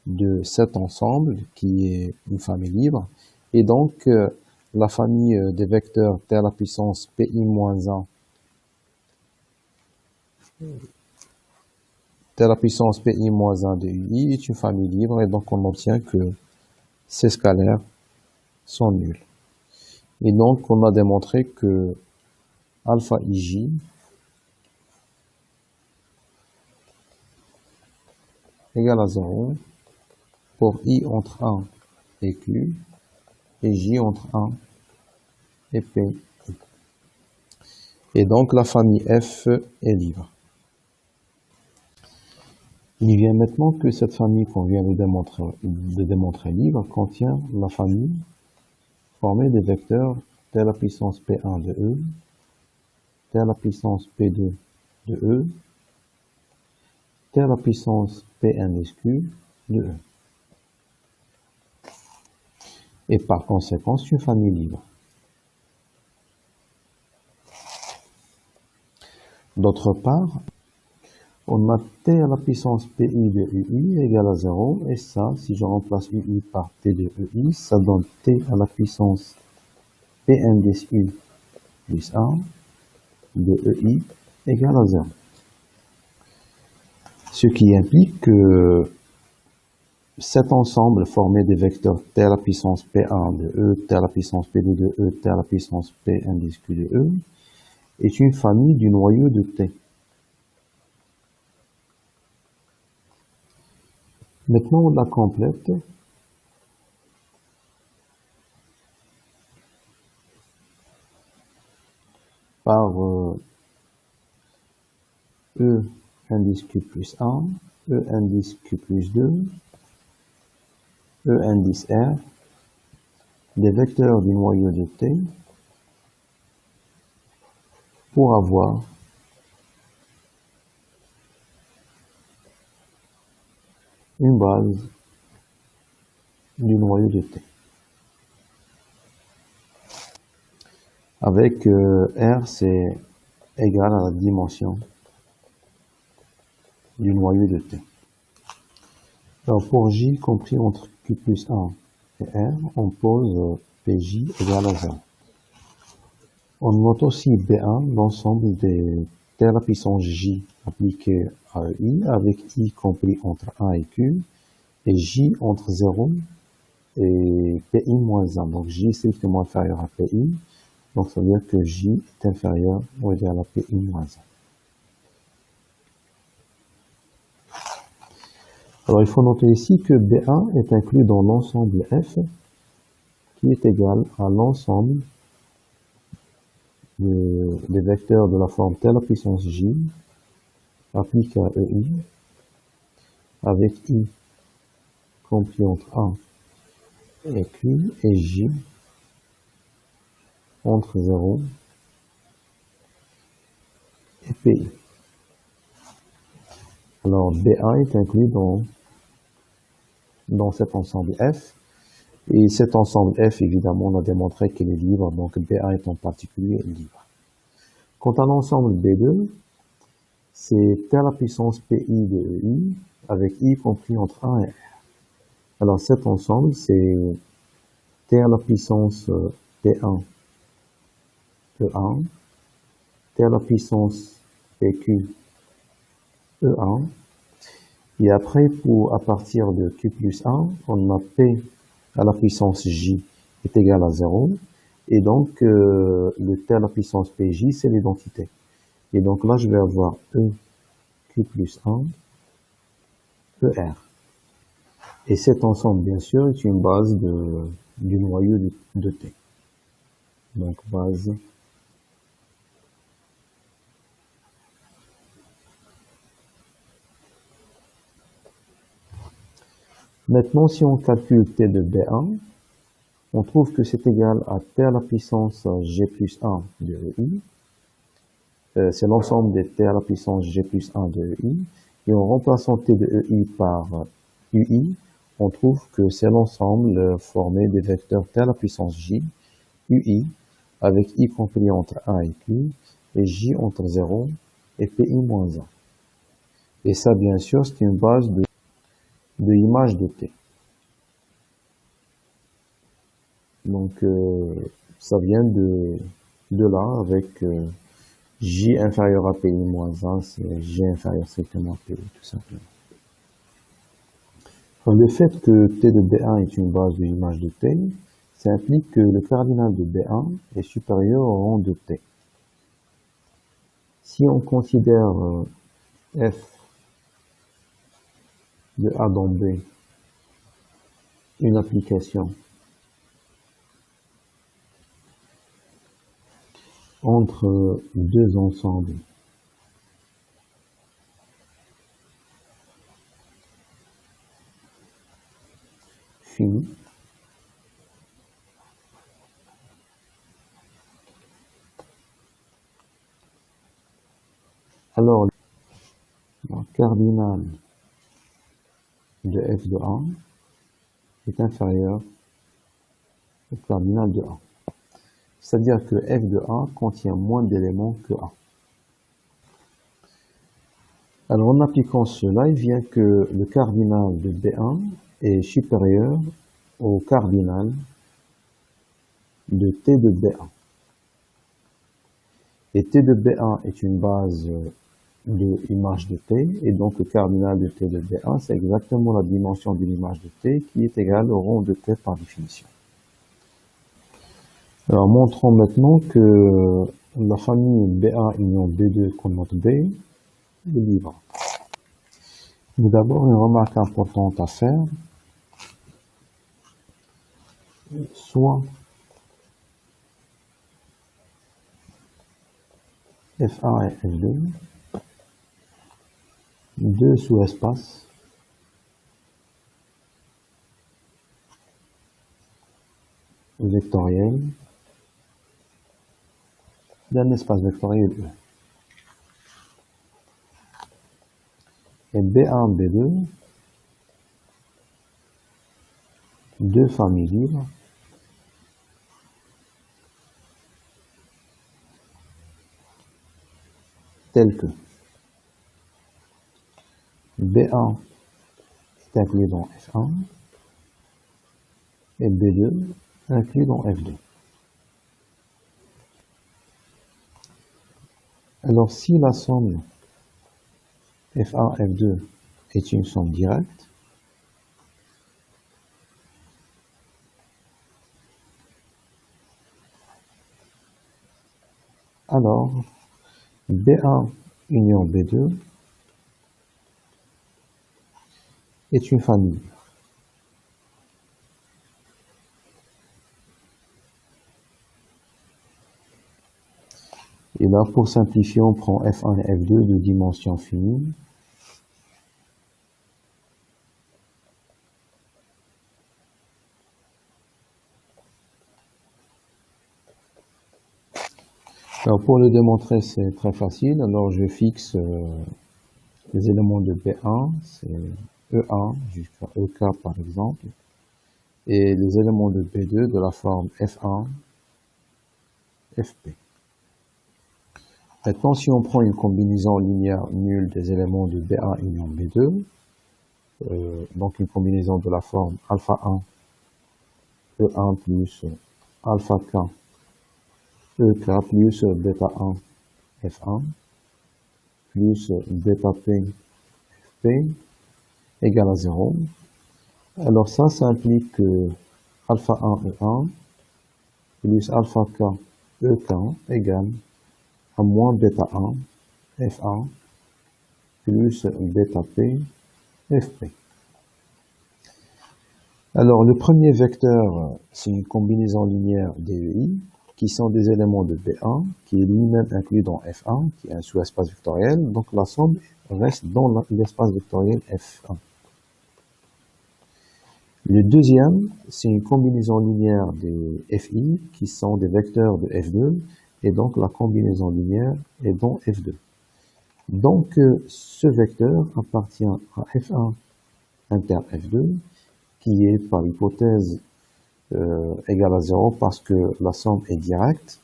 de cet ensemble qui est une famille libre. Et donc, la famille des vecteurs t à la puissance pi moins 1 t à la puissance pi moins 1 de ui est une famille libre et donc on obtient que ces scalaires sont nuls. Et donc on a démontré que alpha ij égale à 0 pour i entre 1 et q et j entre 1 et pi. Et donc la famille f est libre. Il vient maintenant que cette famille qu'on vient de démontrer libre contient la famille formée des vecteurs t à la puissance p1 de e, t à la puissance p2 de e, t à la puissance p1 q de e. Et par conséquent, c'est une famille libre. D'autre part, on a t à la puissance pi de ui égale à 0, et ça, si je remplace ui par t de ui, ça donne t à la puissance p1 u plus 1 de ei égale à 0. Ce qui implique que cet ensemble formé des vecteurs t à la puissance p1 de e, t à la puissance p2 de e, t à la puissance p1 q de e, est une famille du noyau de t. Maintenant, on la complète par E indice Q plus 1, E indice Q plus 2, E indice R, des vecteurs du noyau de T, pour avoir une base du noyau de T. Avec R, c'est égal à la dimension du noyau de T. Alors pour J compris entre Q plus 1 et R, on pose PJ égale à 0. On note aussi B1, l'ensemble des T à la puissance J appliqué à I, avec I compris entre 1 et Q, et J entre 0 et PI moins 1. Donc J est strictement inférieur à PI, donc ça veut dire que J est inférieur ou égal à PI moins 1. Alors il faut noter ici que B1 est inclus dans l'ensemble F, qui est égal à l'ensemble des vecteurs de la forme T à la puissance J appliqué à EI, avec I compris entre 1 et Q, et J entre 0 et PI. Alors, BA est inclus dans cet ensemble F. Et cet ensemble F, évidemment, on a démontré qu'il est libre, donc BA est en particulier libre. Quant à l'ensemble B2, c'est T à la puissance PI de EI, avec I compris entre 1 et R. Alors cet ensemble, c'est T à la puissance P1 E1, T à la puissance PQ E1, et après, à partir de Q plus 1, on a P à la puissance J est égal à 0, et donc le T à la puissance PJ, c'est l'identité. Et donc là, je vais avoir E Q plus 1, ER. Et cet ensemble, bien sûr, est une base du noyau de T. Donc, base Maintenant, si on calcule T de B1, on trouve que c'est égal à T à la puissance G plus 1 de EI. C'est l'ensemble des T à la puissance G plus 1 de EI. Et en remplaçant T de EI par UI, on trouve que c'est l'ensemble formé des vecteurs T à la puissance J, UI, avec I compris entre 1 et Q, et J entre 0 et PI moins 1. Et ça, bien sûr, c'est une base de l'image de T. Donc, ça vient de là avec J inférieur à PI moins 1, c'est J inférieur strictement à PI, tout simplement. Alors, le fait que T de B1 est une base de l'image de T, ça implique que le cardinal de B1 est supérieur au rang de T. Si on considère F de A dans B une application entre deux ensembles finis, alors le cardinal de F de A est inférieur au cardinal de A. C'est-à-dire que F de A contient moins d'éléments que A. Alors en appliquant cela, il vient que le cardinal de B1 est supérieur au cardinal de T de B1. Et T de B1 est une base de l'image de T, et donc le cardinal de T de B1, c'est exactement la dimension de l'image de T qui est égale au rond de T par définition. Alors montrons maintenant que la famille BA union B2 qu'on note B est libre. Mais d'abord, une remarque importante à faire, soit F1 et F2, deux sous-espaces vectoriels d'un espace vectoriel E. Et B1, B2, deux familles libres telles que B1 est inclus dans F1 et B2 inclus dans F2. Alors si la somme F1, F2 est une somme directe, alors B1 union B2 est une famille. Et là, pour simplifier, on prend F1 et F2 de dimension finie. Alors pour le démontrer, c'est très facile. Alors je fixe les éléments de B1, c'est E1 jusqu'à EK par exemple, et les éléments de B2 de la forme F1, Fp. Maintenant, si on prend une combinaison linéaire nulle des éléments de B1 union B2, donc une combinaison de la forme alpha 1, E1 plus alpha K, EK plus bêta 1, F1, plus bêta P, P, égale à 0. Alors ça implique que alpha 1, E1, plus alpha K, EK, égale à moins bêta 1, F1, plus bêta P, Fp. Alors, le premier vecteur, c'est une combinaison linéaire DEI, qui sont des éléments de B1, qui est lui-même inclus dans F1, qui est un sous-espace vectoriel, donc la somme reste dans l'espace vectoriel F1. Le deuxième, c'est une combinaison linéaire des FI, qui sont des vecteurs de F2, et donc la combinaison linéaire est dans F2. Donc, ce vecteur appartient à F1 inter F2, qui est par hypothèse égal à 0 parce que la somme est directe.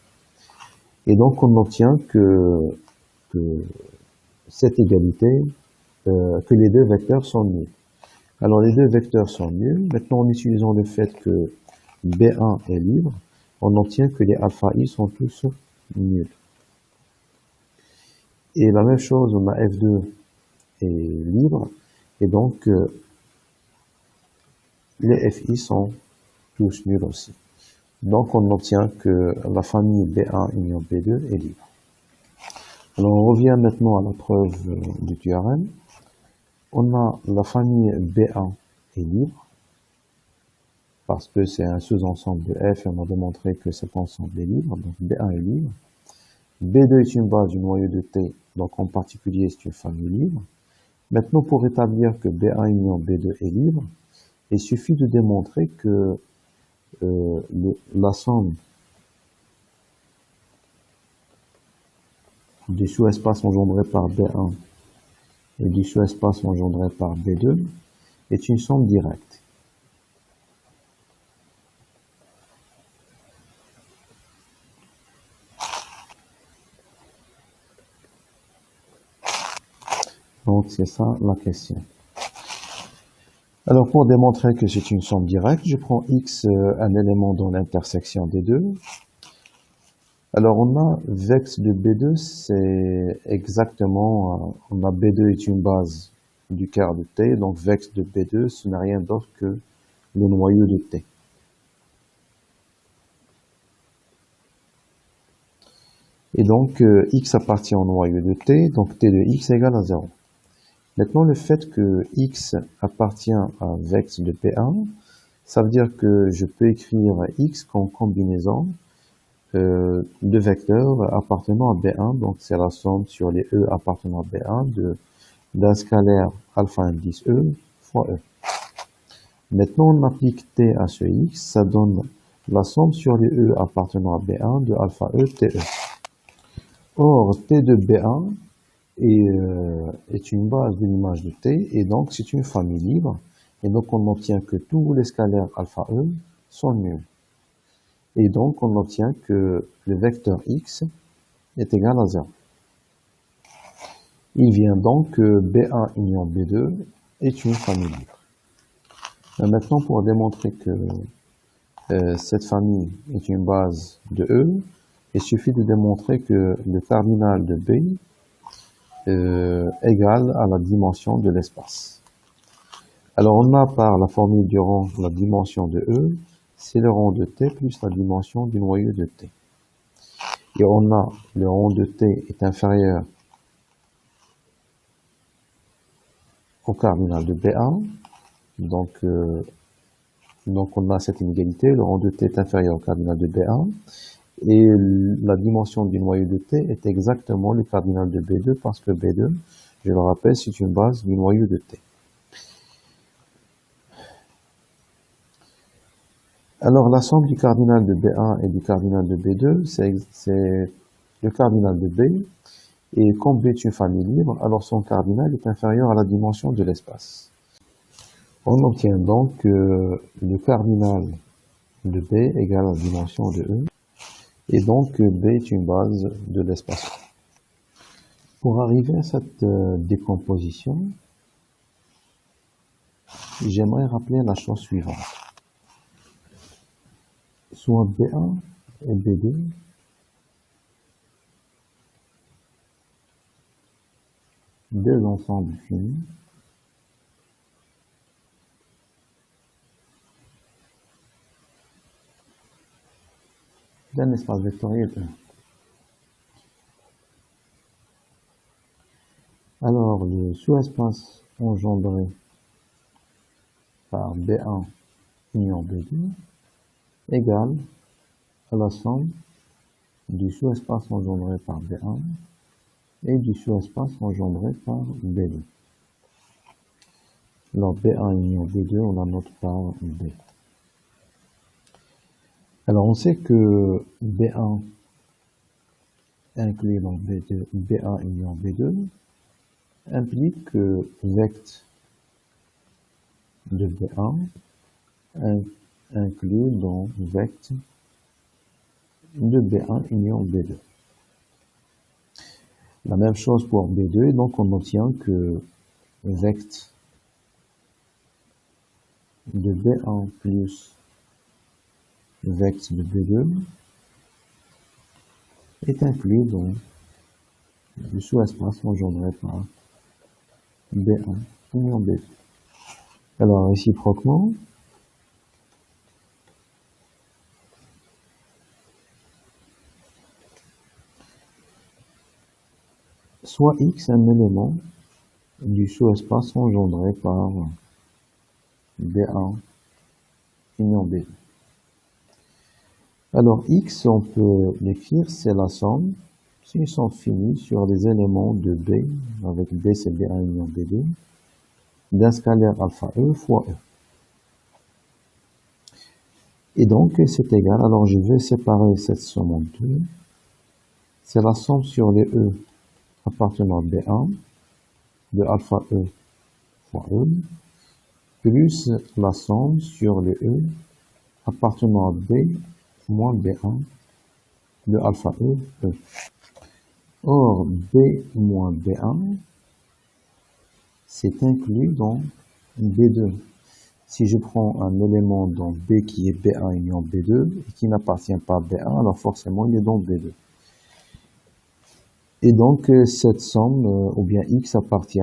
Et donc on obtient que cette égalité, que les deux vecteurs sont nuls. Alors les deux vecteurs sont nuls. Maintenant en utilisant le fait que B1 est libre, on obtient que les alpha i sont tous nuls. Et la même chose, on a F2 est libre, et donc les FI sont tous nuls aussi. Donc on obtient que la famille B1 union B2 est libre. Alors on revient maintenant à la preuve du théorème. On a la famille B1 est libre, parce que c'est un sous-ensemble de F, et on a démontré que cet ensemble est libre, donc B1 est libre. B2 est une base du noyau de T, donc en particulier c'est une famille libre. Maintenant pour établir que B1 union B2 est libre, il suffit de démontrer que la somme du sous-espace engendré par B1 et du sous-espace engendré par B2 est une somme directe. Donc c'est ça la question. Alors pour démontrer que c'est une somme directe, je prends x, un élément dans l'intersection des deux. Alors on a vex de B2, c'est exactement, on a B2 est une base du quart de T, donc vex de B2, ce n'est rien d'autre que le noyau de T. Et donc x appartient au noyau de T, donc T de x égale à 0. Maintenant, le fait que x appartient à vex de P1, ça veut dire que je peux écrire x comme combinaison de vecteurs appartenant à B1, donc c'est la somme sur les E appartenant à B1 d'un scalaire alpha indice E fois E. Maintenant, on applique T à ce x, ça donne la somme sur les E appartenant à B1 de alpha E TE. Or, T de B1 est une base de l'image de T, et donc c'est une famille libre, et donc on obtient que tous les scalaires alpha E sont nuls. Et donc on obtient que le vecteur x est égal à 0. Il vient donc que B1 union B2 est une famille libre. Maintenant, pour démontrer que cette famille est une base de E, il suffit de démontrer que le cardinal de B égale à la dimension de l'espace. Alors on a par la formule du rang la dimension de E, c'est le rang de T plus la dimension du noyau de T. Et on a le rang de T est inférieur au cardinal de B1, donc on a cette inégalité, le rang de T est inférieur au cardinal de B1, et la dimension du noyau de T est exactement le cardinal de B2, parce que B2, je le rappelle, c'est une base du noyau de T. Alors la somme du cardinal de B1 et du cardinal de B2, le cardinal de B, et comme B est une famille libre, alors son cardinal est inférieur à la dimension de l'espace. On obtient donc que le cardinal de B égale la dimension de E, et donc B est une base de l'espace. Pour arriver à cette décomposition, j'aimerais rappeler la chose suivante. Soit B1 et B2 deux ensembles finis d'un espace vectoriel E. Alors, le sous-espace engendré par B1 union B2 égale à la somme du sous-espace engendré par B1 et du sous-espace engendré par B2. Alors, B1 union B2, on la note par B. Alors, on sait que B1 inclus dans B2, B1 union B2 implique que vect de B1 inclus dans vect de B1 union B2. La même chose pour B2, et donc on obtient que vect de B1 plus vect de B2 est inclus dans le sous-espace engendré par B1 union B2. Alors, réciproquement, soit X un élément du sous-espace engendré par B1 union B2. Alors, X, on peut l'écrire, c'est la somme, c'est une somme finie sur les éléments de B, avec B c'est B1 union B2, d'un scalaire alpha E fois E. Et donc, c'est égal, alors je vais séparer cette somme en deux. C'est la somme sur les E appartenant à B1 de alpha E fois E, plus la somme sur les E appartenant à B moins B1 de alpha E, E. Or, B moins B1, c'est inclus dans B2. Si je prends un élément dans B qui est B1 union B2 et qui n'appartient pas à B1, alors forcément il est dans B2. Et donc cette somme, ou bien X appartient,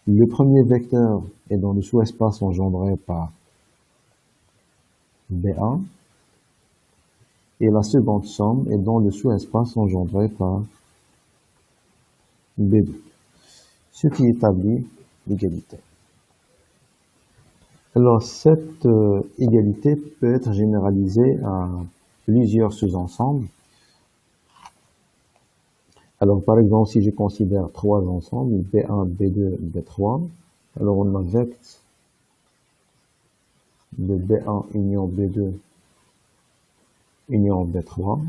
le premier vecteur est dans le sous-espace engendré par B1, et la seconde somme est dans le sous-espace engendré par B2, ce qui établit l'égalité. Alors, cette égalité peut être généralisée à plusieurs sous-ensembles. Alors, par exemple, si je considère trois ensembles, B1, B2, B3, alors on a vect de B1 union B2 union B3,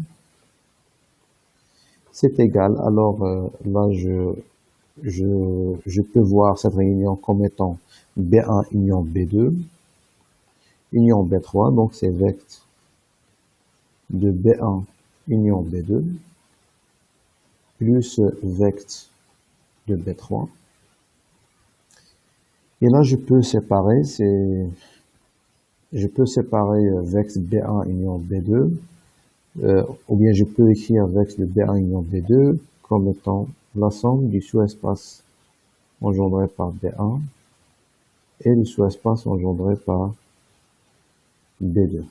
c'est égal. Alors là, je peux voir cette réunion comme étant B1 union B2 union B3, donc c'est vect de B1 union B2 plus vect de B3. Et là, je peux séparer vect B1 union B2, ou bien je peux écrire vect de B1 union B2 comme étant la somme du sous-espace engendré par B1 et le sous-espace engendré par B2.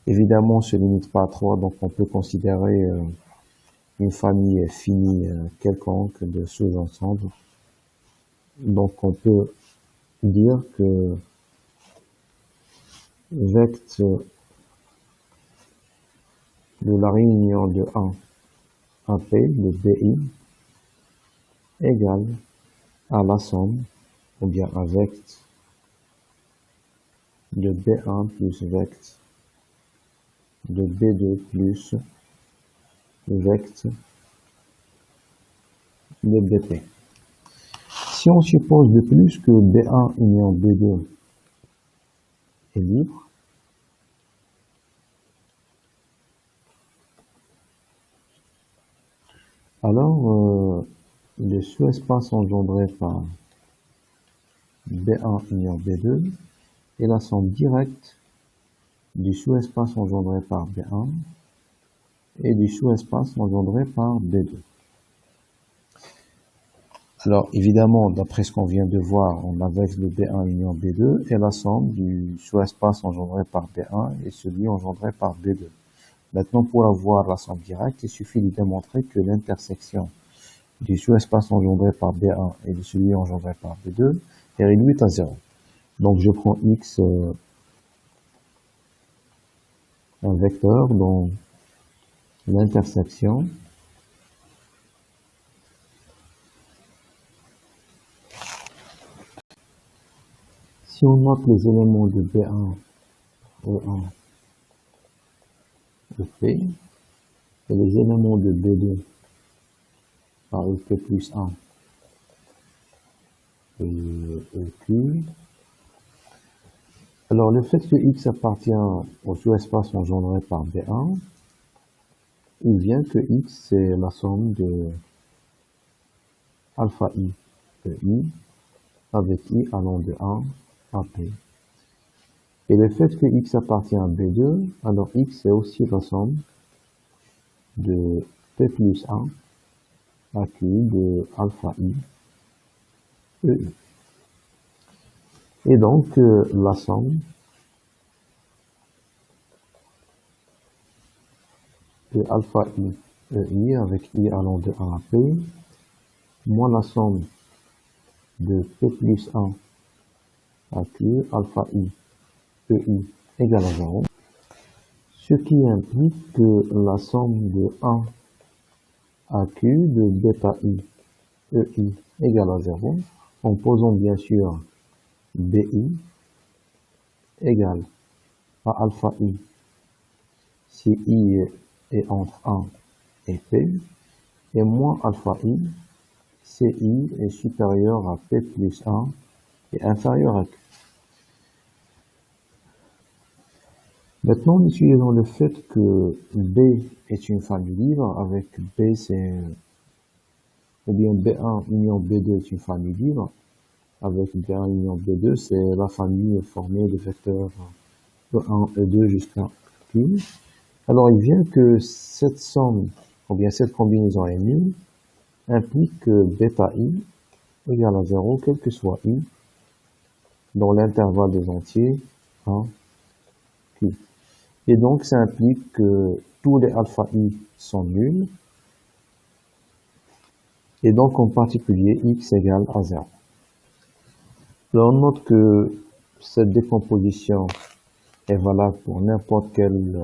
Évidemment, on ne se limite pas à 3, donc on peut considérer une famille finie quelconque de sous-ensembles. Donc on peut dire que vect de la réunion de 1 à P, de BI, égale à la somme, ou bien à vect de B1 plus vect de B2 plus vect de BP. Si on suppose de plus que B1 union B2 est libre, alors le sous-espace engendré par B1 union B2 est la somme directe du sous-espace engendré par B1 et du sous-espace engendré par B2. Alors, évidemment, d'après ce qu'on vient de voir, on avait le B1 union B2 et la somme du sous-espace engendré par B1 et celui engendré par B2. Maintenant, pour avoir la somme directe, il suffit de démontrer que l'intersection du sous-espace engendré par B1 et de celui engendré par B2 est réduite à 0. Donc, je prends X, un vecteur dont l'intersection si on note les éléments de B1, E1, EP, et les éléments de B2 par EP plus 1 et EQ, alors le fait que X appartient au sous-espace engendré par B1, il vient que X c'est la somme de alpha I de I avec I allant de 1 à P. Et le fait que X appartient à B2, alors X c'est aussi la somme de P plus 1 à Q de alpha I EI. Et donc la somme de alpha I EI avec I allant de 1 à P, moins la somme de P plus 1 à Q alpha I EI égale à 0, ce qui implique que la somme de 1 à Q de bêta I EI égale à 0, en posant bien sûr BI égale à alpha I si I est entre 1 et P, et moins alpha I si I est supérieur à P plus 1 et inférieur à Q. Maintenant, nous utilisons le fait que B est une famille libre, avec B c'est, ou bien B1 union B2 est une famille libre, avec B1 union B2 c'est la famille formée de vecteurs E1, E2 jusqu'à Q. Alors il vient que cette somme, ou bien cette combinaison est nulle, implique que bêta I égale à 0, quel que soit I, dans l'intervalle des entiers à Q. Et donc, ça implique que tous les alpha I sont nuls. Et donc, en particulier, X égale à 0. Alors, on note que cette décomposition est valable pour n'importe quelle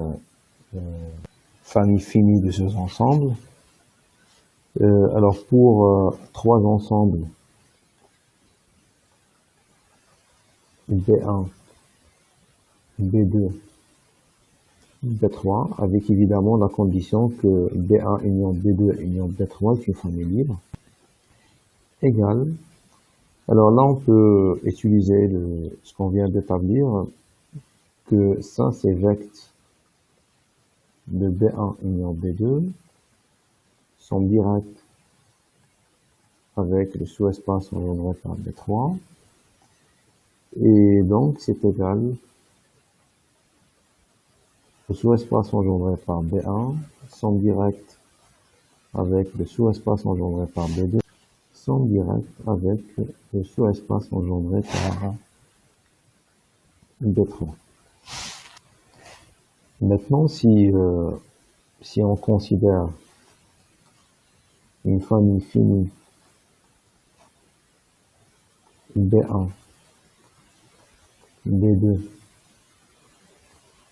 famille finie de ces ensembles. Alors, pour trois ensembles, B1, B2, B3, avec évidemment la condition que B1 union B2 union B3 est une famille libre, égale. Alors là, on peut utiliser ce qu'on vient d'établir, que ça c'est vect de B1 union B2 sont directs avec le sous-espace engendré par B3, et donc c'est égal le sous-espace engendré par B1 sont directs avec le sous-espace engendré par B2 sont directs avec le sous-espace engendré par B3. Maintenant, si on considère une famille finie B1, B2,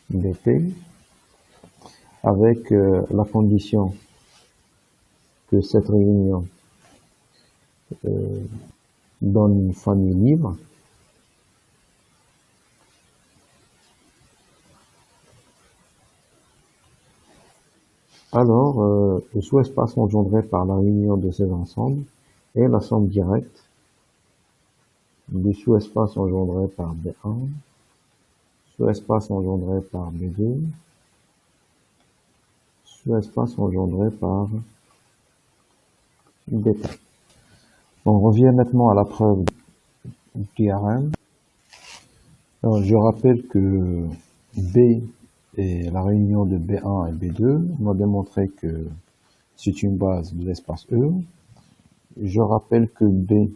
BP, avec la condition que cette réunion donne une famille libre, Alors, le sous-espace engendré par la réunion de ces ensembles est la somme directe du sous-espace engendré par B1, sous-espace engendré par B2, sous-espace engendré par bêta. On revient maintenant à la preuve du théorème. Alors, je rappelle que B est la réunion de B1 et B2. On a démontré que c'est une base de l'espace E. Je rappelle que B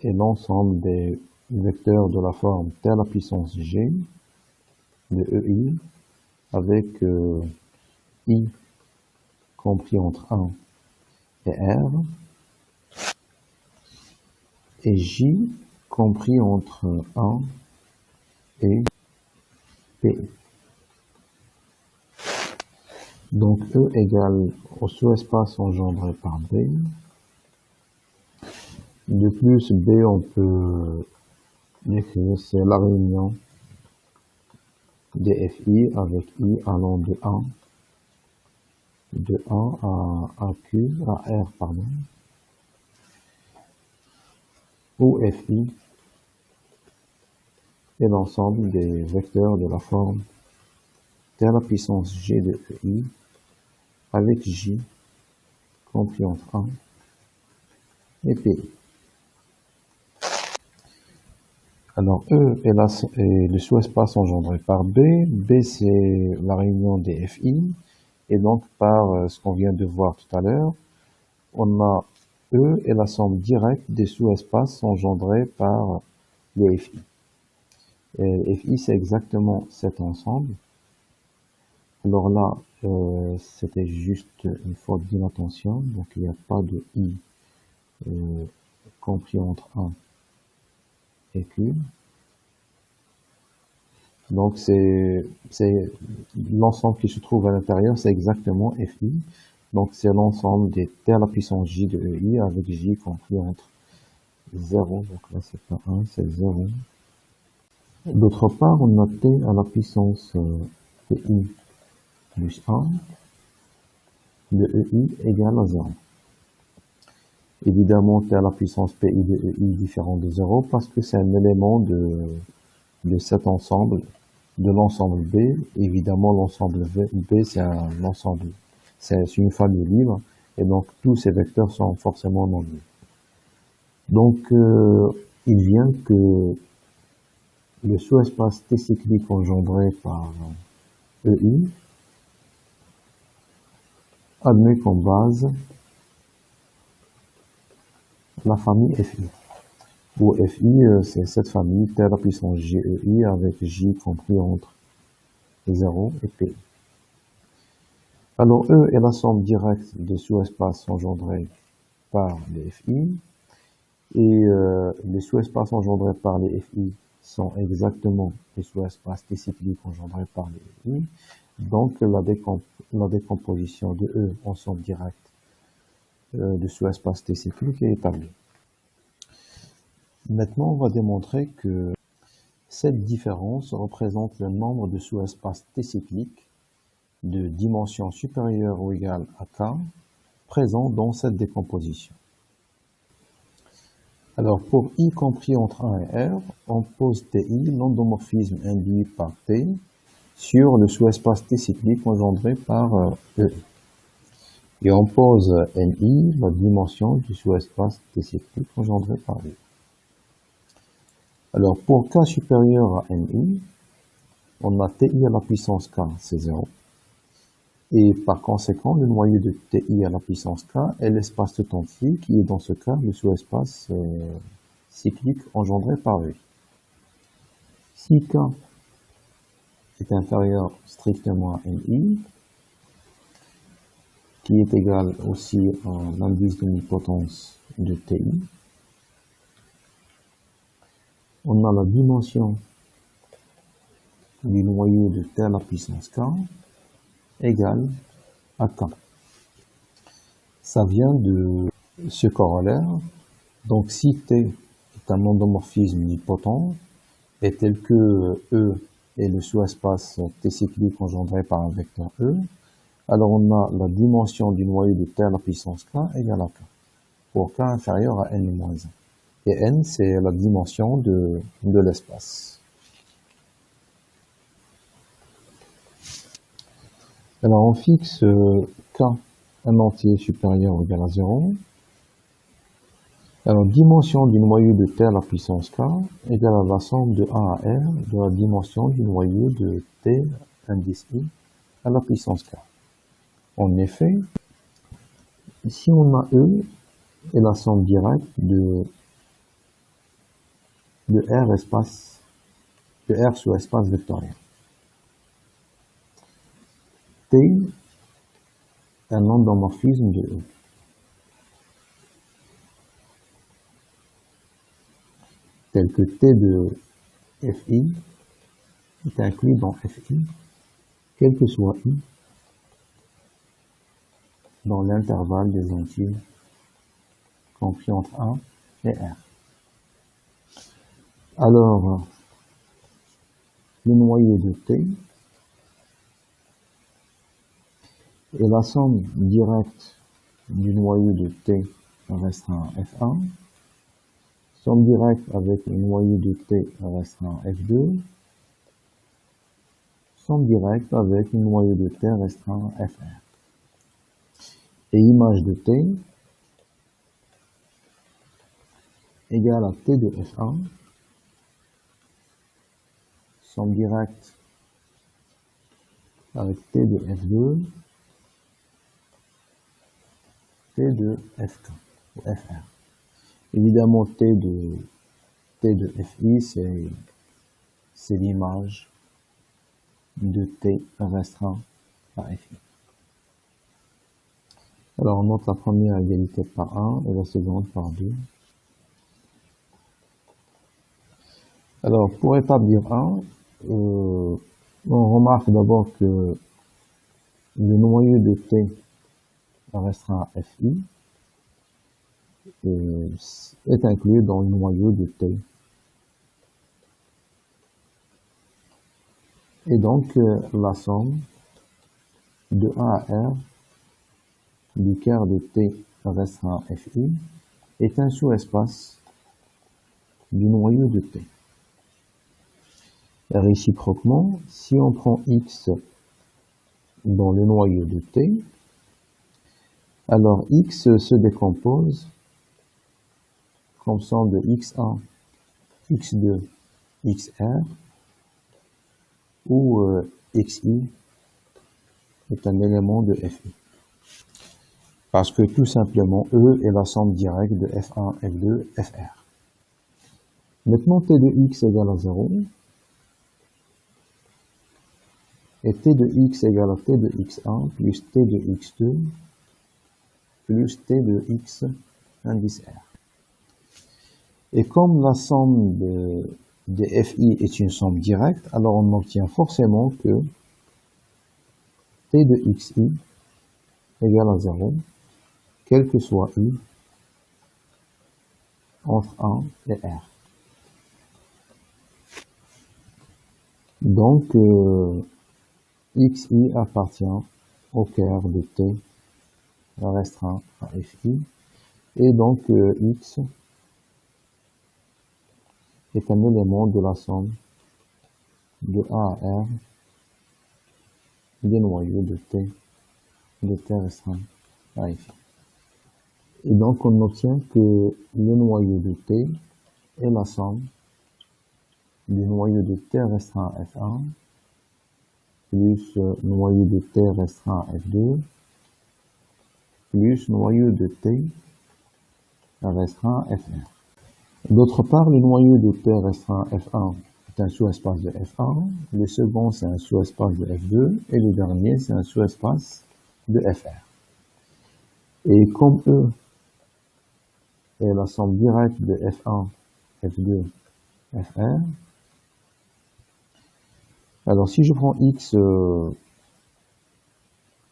est l'ensemble des vecteurs de la forme T à la puissance G de EI avec I compris entre 1 et R et J compris entre 1 et P. Donc E égale au sous-espace engendré par B. De plus, B, on peut l'écrire, c'est la réunion des FI avec I allant de 1 à Q, à R, pardon, où FI est l'ensemble des vecteurs de la forme T à la puissance G de EI avec J compris entre 1 et P. Alors E est le sous-espace engendré par B. B, c'est la réunion des FI. Et donc, par ce qu'on vient de voir tout à l'heure, on a E est la somme directe des sous-espaces engendrés par les FI. Et FI, c'est exactement cet ensemble. Alors là, c'était juste une faute d'inattention. Donc, il n'y a pas de I compris entre 1 et Q. Donc, c'est l'ensemble qui se trouve à l'intérieur, c'est exactement FI. Donc, c'est l'ensemble des T à la puissance J de EI avec J compris entre 0. Donc là, c'est pas 1, c'est 0. D'autre part, on a T à la puissance TI plus 1 de EI égale à 0. Évidemment, T à la puissance PI de EI différent de 0 parce que c'est un élément de cet ensemble, de l'ensemble B. Évidemment, l'ensemble B, c'est un ensemble, c'est une famille libre, et donc tous ces vecteurs sont forcément non libres. Donc, il vient que le sous-espace T cyclique engendré par EI admet comme base la famille FI. Où FI, c'est cette famille T à la puissance GEI avec J compris entre 0 et P. Alors E est la somme directe des sous-espaces engendrés par les FI. Et les sous-espaces engendrés par les FI sont exactement les sous-espaces T cycliques engendrés par les FI. Donc la décomposition de E en somme directe de sous-espace T cyclique est établie. Maintenant, on va démontrer que cette différence représente le nombre de sous-espaces T cycliques de dimension supérieure ou égale à K présents dans cette décomposition. Alors, pour I compris entre 1 et R, on pose TI, l'endomorphisme induit par T, sur le sous-espace T cyclique engendré par E. Et on pose NI, la dimension du sous-espace T cyclique engendré par E. Alors, pour K supérieur à NI, on a TI à la puissance K, c'est 0. Et par conséquent, le noyau de TI à la puissance K est l'espace de temps phi, qui est dans ce cas le sous-espace cyclique engendré par E. Si K est inférieur strictement à NI, qui est égal aussi à l'indice de nidipotence de TI, on a la dimension du noyau de T à la puissance K égale à K. Ça vient de ce corollaire. Donc si T est un endomorphisme nidipotent et tel que E et le sous-espace T cyclique engendré par un vecteur E, alors on a la dimension du noyau de T à la puissance K égale à K, pour K inférieur à n-1. Et n, c'est la dimension de l'espace. Alors on fixe K un entier supérieur ou égal à 0. Alors dimension du noyau de T à la puissance K égale à la somme de A à R de la dimension du noyau de T indice I à la puissance K. En effet, si on a E et la somme directe de R sous espace vectoriel. T est un endomorphisme de E. Tel que T de Fi est inclus dans Fi, quel que soit I, dans l'intervalle des entiers compris entre 1 et R. Alors, le noyau de T est la somme directe du noyau de T restreint F1, somme directe avec le noyau de T restreint F2, somme directe avec le noyau de T restreint Fr. Et image de T égale à T de F1, somme directe avec T de F2, T de Fk ou Fr. Évidemment, T de Fi, c'est l'image de T restreint à Fi. Alors, on note la première égalité par 1 et la seconde par 2. Alors, pour établir 1, on remarque d'abord que le noyau de T restreint à Fi est inclus dans le noyau de T. Et donc, la somme de A à R du quart de T restreint à Fi est un sous-espace du noyau de T. Et réciproquement, si on prend X dans le noyau de T, alors X se décompose comme somme de X1, X2, XR, où XI est un élément de Fi. Parce que tout simplement, E est la somme directe de F1, F2, Fr. Maintenant, T de X égale à 0, et T de X égale à T de X1 plus T de X2 plus T de X indice R. Et comme la somme de Fi est une somme directe, alors on obtient forcément que T de Xi égale à 0, quel que soit I, entre 1 et R. Donc, Xi appartient au quart de T restreint à Fi, et donc X est un élément de la somme de A à R des noyaux de T restreint à Fi. Et donc on obtient que le noyau de T est la somme du noyau de T restreint à F1 plus noyau de T restreint à F2 plus noyau de T restreint à Fr. D'autre part, le noyau de T restreint à F1 est un sous-espace de F1, le second c'est un sous-espace de F2 et le dernier c'est un sous-espace de Fr. Et comme E est la somme directe de F1, F2, Fr, alors si je prends X, ou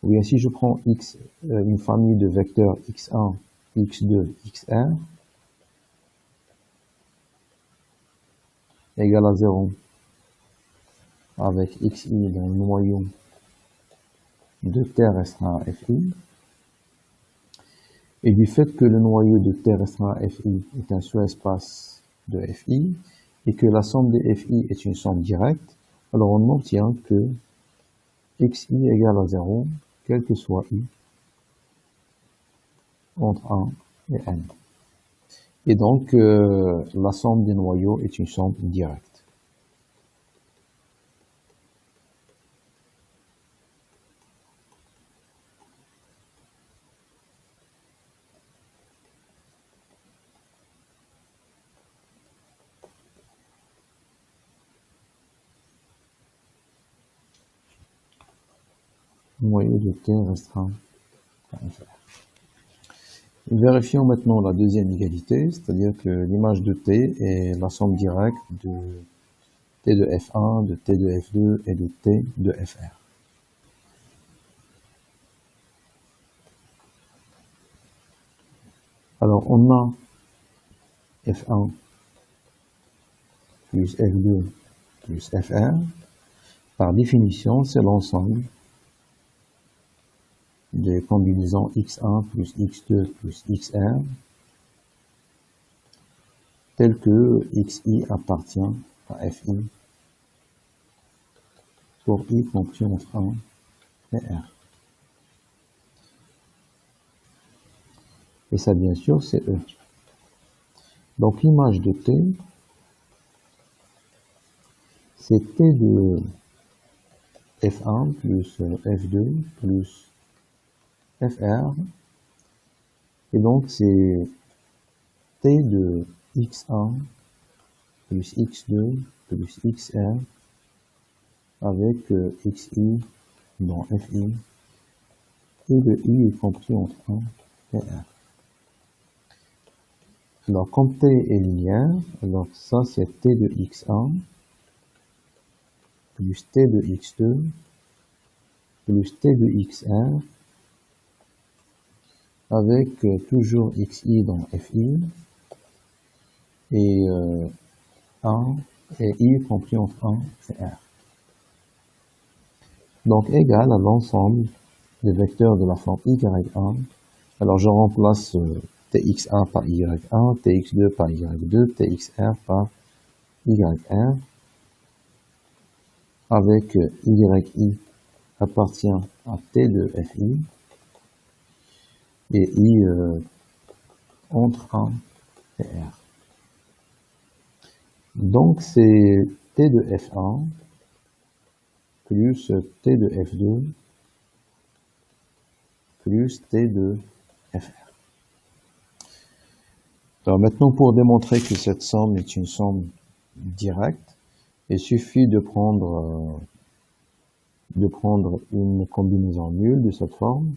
bien si je prends X, une famille de vecteurs X1, X2, XR, égale à 0, avec xi dans le noyau de T restreint Fi, et du fait que le noyau de T restreint Fi est un sous-espace de Fi, et que la somme des Fi est une somme directe, alors on obtient que xi égale à 0, quel que soit i, entre 1 et n. Et donc, la somme des noyaux est une somme directe. Noyau de T restreint à FR. Vérifions maintenant la deuxième égalité, c'est-à-dire que l'image de T est la somme directe de T de F1, de T de F2 et de T de FR. Alors on a F1 plus F2 plus FR. Par définition, c'est l'ensemble des combinaisons x1 plus x2 plus xr, tel que xi appartient à fi pour i compris entre 1 et r. Et ça, bien sûr, c'est e. Donc l'image de t, c'est t de f1 plus f2 plus fr, et donc c'est t de x1 plus x2 plus xr avec xi dans fi et le i est compris entre 1 et r. Alors comme t est linéaire, alors ça c'est t de x1 plus t de x2 plus t de xr avec toujours xi dans fi et 1 et i compris entre 1 et r. Donc égal à l'ensemble des vecteurs de la forme y1. Alors je remplace tx1 par y1, tx2 par y2, txr par yr, avec yi appartient à t de fi et i entre 1 et r. Donc c'est t de f1 plus t de f2 plus t de fr. Alors maintenant, pour démontrer que cette somme est une somme directe, il suffit de prendre une combinaison nulle de cette forme.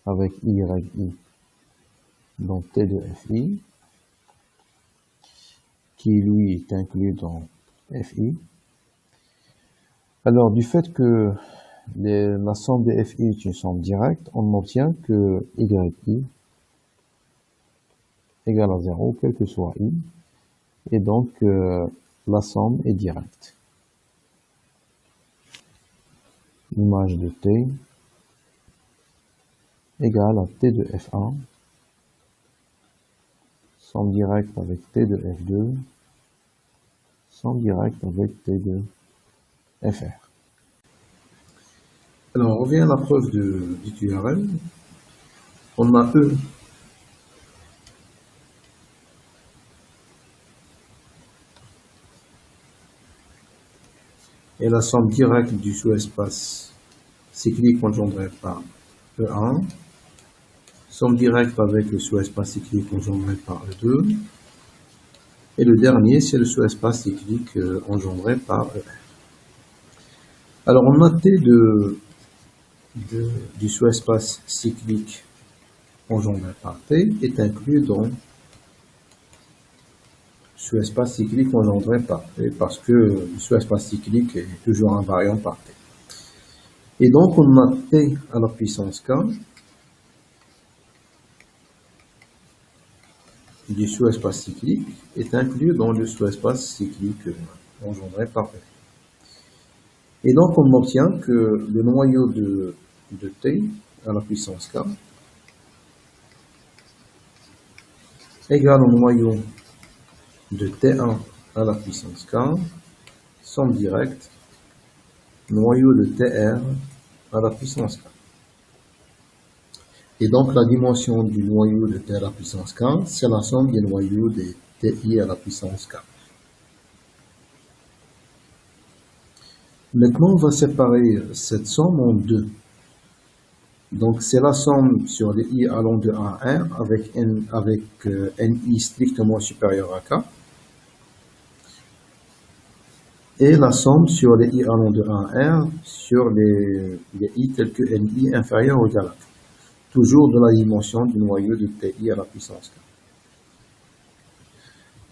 Avec yi, donc t de fi, qui lui est inclus dans fi. Alors du fait que la somme des fi est une somme directe, on obtient que yi égale à 0, quel que soit i, et donc la somme est directe. L'image de t égale à t de f1, somme directe avec t de f2, somme directe avec t de fr. Alors on revient à la preuve du théorème. On a E et la somme directe du sous-espace cyclique engendré par E1, somme directe avec le sous-espace cyclique engendré par E2, et le dernier c'est le sous-espace cyclique engendré par ER. Alors on a T du sous-espace cyclique engendré par T est inclus dans sous-espace cyclique engendré par T, parce que le sous-espace cyclique est toujours invariant par T. Et donc on a T à la puissance K du sous-espace cyclique est inclus dans le sous-espace cyclique engendré par F. Et donc on obtient que le noyau de T à la puissance K égale au noyau de T1 à la puissance K, somme directe, noyau de TR à la puissance K. Et donc la dimension du noyau de T à la puissance K, c'est la somme des noyaux des TI à la puissance K. Maintenant, on va séparer cette somme en deux. Donc, c'est la somme sur les i allant de 1 à R avec ni strictement supérieur à K. Et la somme sur les i allant de 1 à R sur les i tels que ni inférieur ou égal à K. Toujours de la dimension du noyau de Ti à la puissance K.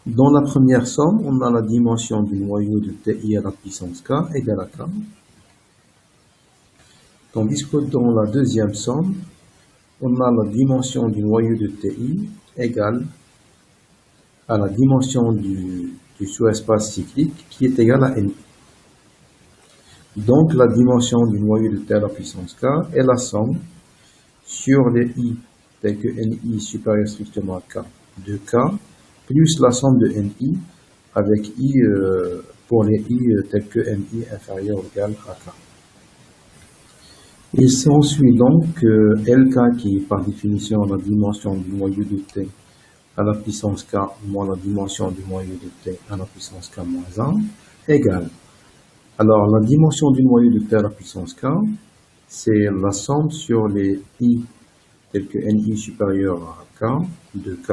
Dans la première somme, on a la dimension du noyau de Ti à la puissance K égale à K. Tandis que dans la deuxième somme, on a la dimension du noyau de Ti égale à la dimension du sous-espace cyclique qui est égale à Ni. Donc la dimension du noyau de T à la puissance K est la somme sur les i tels que Ni supérieur strictement à K de K plus la somme de Ni avec i pour les i tels que Ni inférieur ou égal à K. Il s'ensuit donc que Lk, qui est par définition la dimension du noyau de T à la puissance K moins la dimension du noyau de T à la puissance K moins 1, égale. Alors, la dimension du noyau de T à la puissance K, c'est la somme sur les i tels que Ni supérieur à K de K,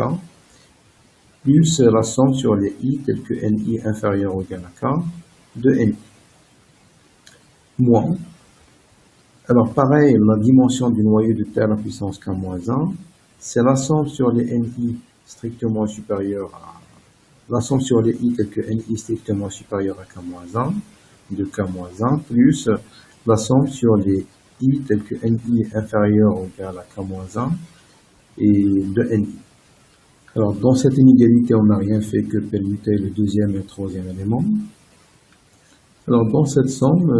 plus la somme sur les i tels que Ni inférieur ou égal à K de Ni, moins. Alors, pareil, la dimension du noyau de T à la puissance K moins 1, c'est la somme sur les Ni strictement supérieur à la somme sur les i tels que Ni strictement supérieur à K moins 1 de K moins 1 plus la somme sur les i tels que Ni inférieur ou égal à K moins 1 et de Ni. Alors dans cette inégalité on n'a rien fait que permuter le deuxième et le troisième élément. Alors dans cette somme,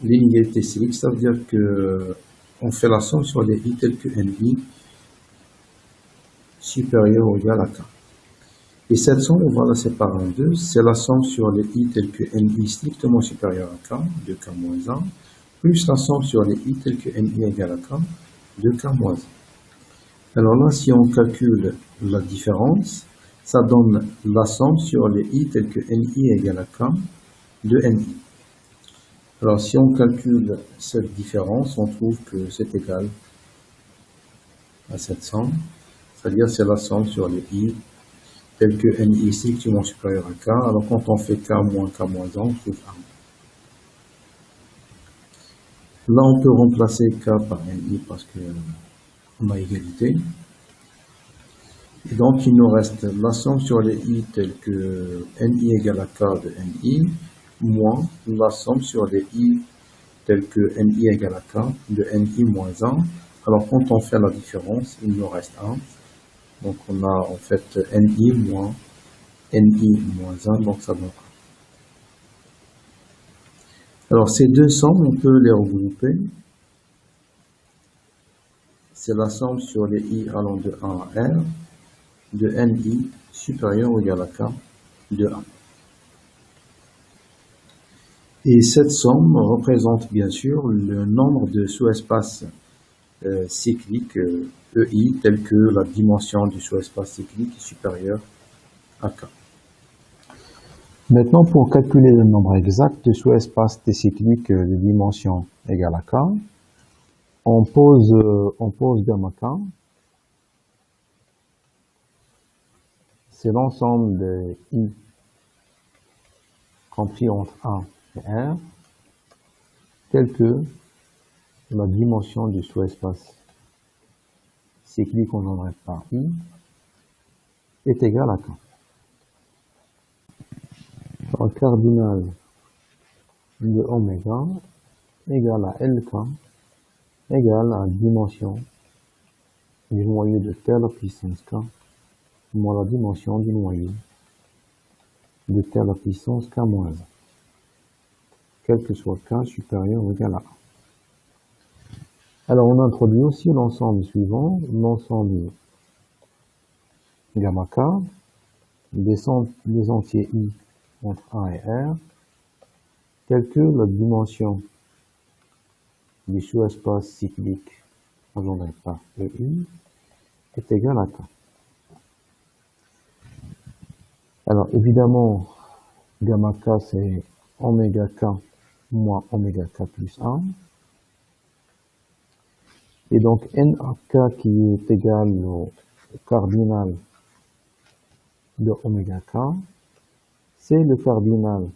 l'inégalité cyclique, ça veut dire que on fait la somme sur les i tels que Ni supérieur ou égal à K. Et cette somme, on va la séparer en deux. C'est la somme sur les i tels que Ni strictement supérieur à K, de K moins 1, plus la somme sur les i tels que Ni égale à K, de K moins 1. Alors là, si on calcule la différence, ça donne la somme sur les i tels que Ni égale à K, de Ni. Alors si on calcule cette différence, on trouve que c'est égal à cette somme. C'est-à-dire c'est la somme sur les i tel que Ni strictement supérieur à K. Alors quand on fait K moins 1, on trouve 1. Là on peut remplacer K par Ni parce que on a égalité. Et donc il nous reste la somme sur les i tels que Ni égale à K de Ni moins la somme sur les i tels que Ni égale à K de Ni moins 1. Alors quand on fait la différence, il nous reste 1. Donc on a en fait Ni moins 1, donc ça donne 1. Alors ces deux sommes, on peut les regrouper. C'est la somme sur les i allant de 1 à R de Ni supérieur ou égal à K de 1. Et cette somme représente bien sûr le nombre de sous-espaces cycliques EI tel que la dimension du sous-espace cyclique est supérieure à K. Maintenant, pour calculer le nombre exact de sous-espaces T cycliques de dimension égale à K, on pose gamma K. C'est l'ensemble des I compris entre 1 et R, tel que la dimension du sous-espace cyclique engendré par I est égale à K. Alors, cardinal de oméga égale à Lk égale à la dimension du noyau de T à la puissance K moins la dimension du noyau de T à la puissance K-1, quel que soit K supérieur ou égal à 1. Alors, on introduit aussi l'ensemble suivant, l'ensemble gamma K, des entiers I entre 1 et R, tel que la dimension du sous-espace cyclique engendré par EI est égale à K. Alors, évidemment, gamma K, c'est oméga K moins oméga K plus 1. Et donc, NK qui est égal au cardinal de oméga K, c'est le cardinal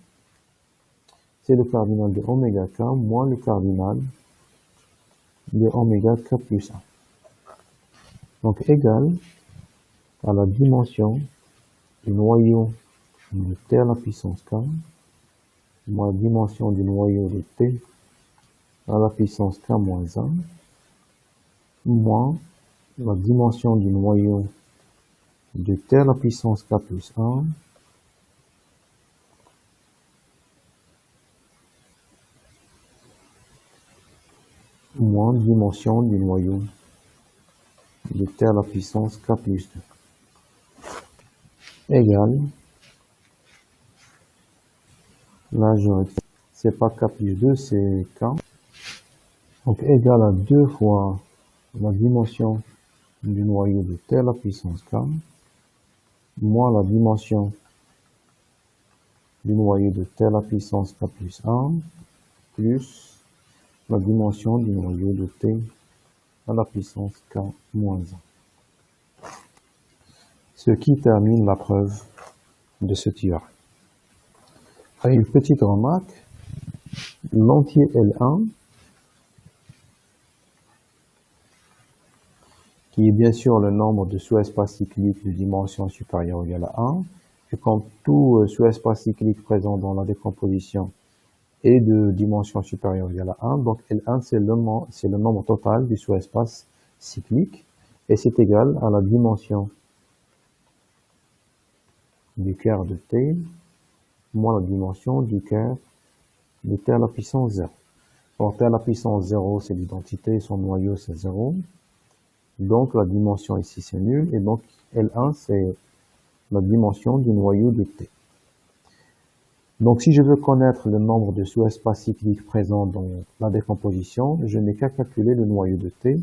de oméga K moins le cardinal de oméga K plus 1. Donc, égal à la dimension du noyau de T à la puissance K moins la dimension du noyau de T à la puissance K moins 1 moins la dimension du noyau de T à la puissance K plus 1 moins dimension du noyau de T à la puissance K plus 2 égale, là je rectifie, c'est pas K plus 2, c'est K, donc égal à 2 fois la dimension du noyau de T à la puissance K, moins la dimension du noyau de T à la puissance K plus 1, plus la dimension du noyau de T à la puissance K moins 1. Ce qui termine la preuve de ce théorème. Avec une petite remarque, l'entier L1, qui est bien sûr le nombre de sous-espaces cycliques de dimension supérieure ou égale à 1, et comme tout sous-espace cyclique présent dans la décomposition est de dimension supérieure ou égale à 1, donc L1 c'est le nombre total du sous-espace cyclique, et c'est égal à la dimension du quart de T moins la dimension du quart de T à la puissance 0. Or, T à la puissance 0, c'est l'identité, son noyau, c'est 0. Donc, la dimension ici, c'est nul. Et donc, L1, c'est la dimension du noyau de T. Donc, si je veux connaître le nombre de sous-espaces cycliques présents dans la décomposition, je n'ai qu'à calculer le noyau de T,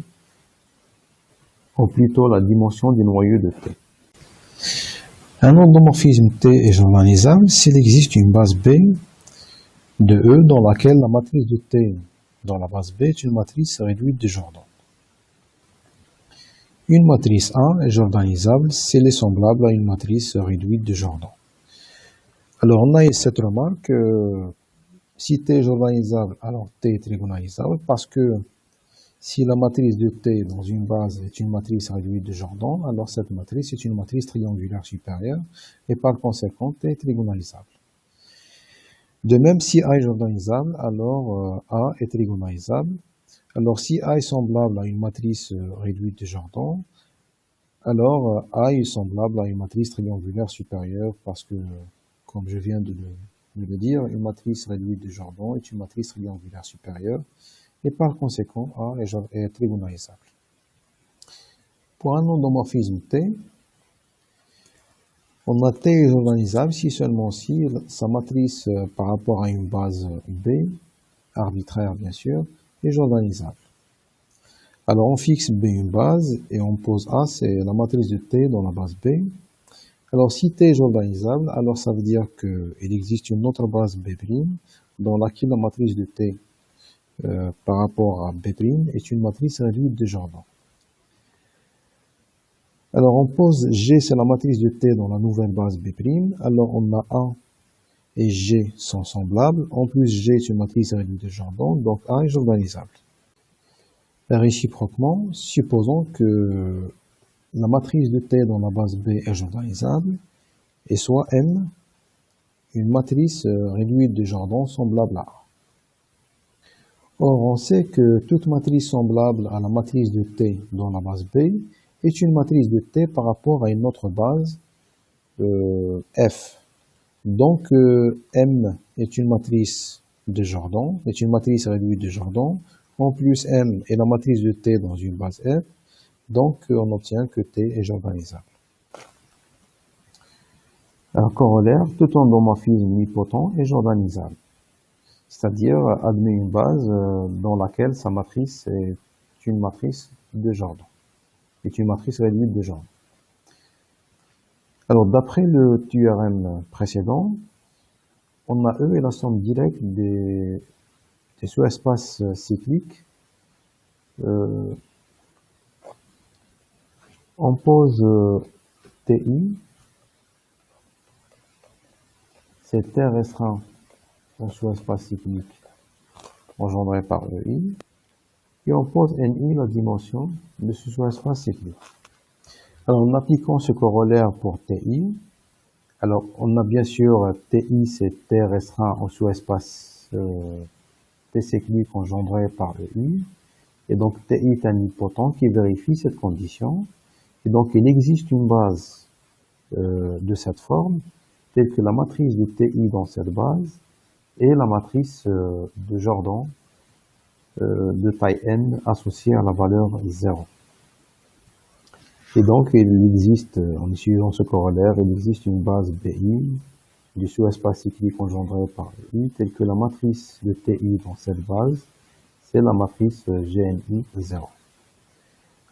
ou plutôt la dimension du noyau de T. Un endomorphisme T est généralisable s'il existe une base B de E dans laquelle la matrice de T dans la base B est une matrice réduite de Jordan. Une matrice A est jordanisable si elle est semblable à une matrice réduite de Jordan. Alors on a cette remarque, si T est jordanisable, alors T est trigonalisable, parce que si la matrice de T dans une base est une matrice réduite de Jordan, alors cette matrice est une matrice triangulaire supérieure, et par conséquent T est trigonalisable. De même, si A est jordanisable, alors A est trigonalisable. Alors si A est semblable à une matrice réduite de Jordan, alors A est semblable à une matrice triangulaire supérieure parce que, comme je viens de le dire, une matrice réduite de Jordan est une matrice triangulaire supérieure et par conséquent A est trigonalisable. Pour un endomorphisme T, on a T est jordanisable si seulement si sa matrice par rapport à une base B, arbitraire bien sûr, est jordanisable. Alors on fixe B une base et on pose A, c'est la matrice de T dans la base B. Alors si T est jordanisable, alors ça veut dire qu'il existe une autre base B' dans laquelle la matrice de T par rapport à B' est une matrice réduite de Jordan. Alors on pose G, c'est la matrice de T dans la nouvelle base B', alors on a A et G sont semblables, en plus G est une matrice réduite de Jordan, donc A est jordanisable. Et réciproquement, supposons que la matrice de T dans la base B est jordanisable, et soit M une matrice réduite de Jordan semblable à A. Or, on sait que toute matrice semblable à la matrice de T dans la base B est une matrice de T par rapport à une autre base, F. Donc, M est une matrice de Jordan, est une matrice réduite de Jordan. En plus, M est la matrice de T dans une base F. Donc, on obtient que T est jordanisable. Un corollaire, tout endomorphisme nipotent est jordanisable. C'est-à-dire, admet une base dans laquelle sa matrice est une matrice de Jordan. Est une matrice réduite de Jordan. Alors, d'après le théorème précédent, on a E est la somme directe des sous-espaces cycliques. On pose TI, c'est T restreint au sous-espace cyclique engendré par EI, et on pose NI, la dimension de ce sous-espace cyclique. Alors, en appliquant ce corollaire pour TI, alors on a bien sûr TI, c'est T restreint au sous-espace T cyclique engendré par EI, et donc TI est un nipotent qui vérifie cette condition, et donc il existe une base de cette forme, telle que la matrice de TI dans cette base, et la matrice de Jordan de taille n associée à la valeur 0. Et donc, il existe, en suivant ce corollaire, il existe une base BI du sous-espace cyclique engendré par I, telle que la matrice de TI dans cette base, c'est la matrice GNI 0.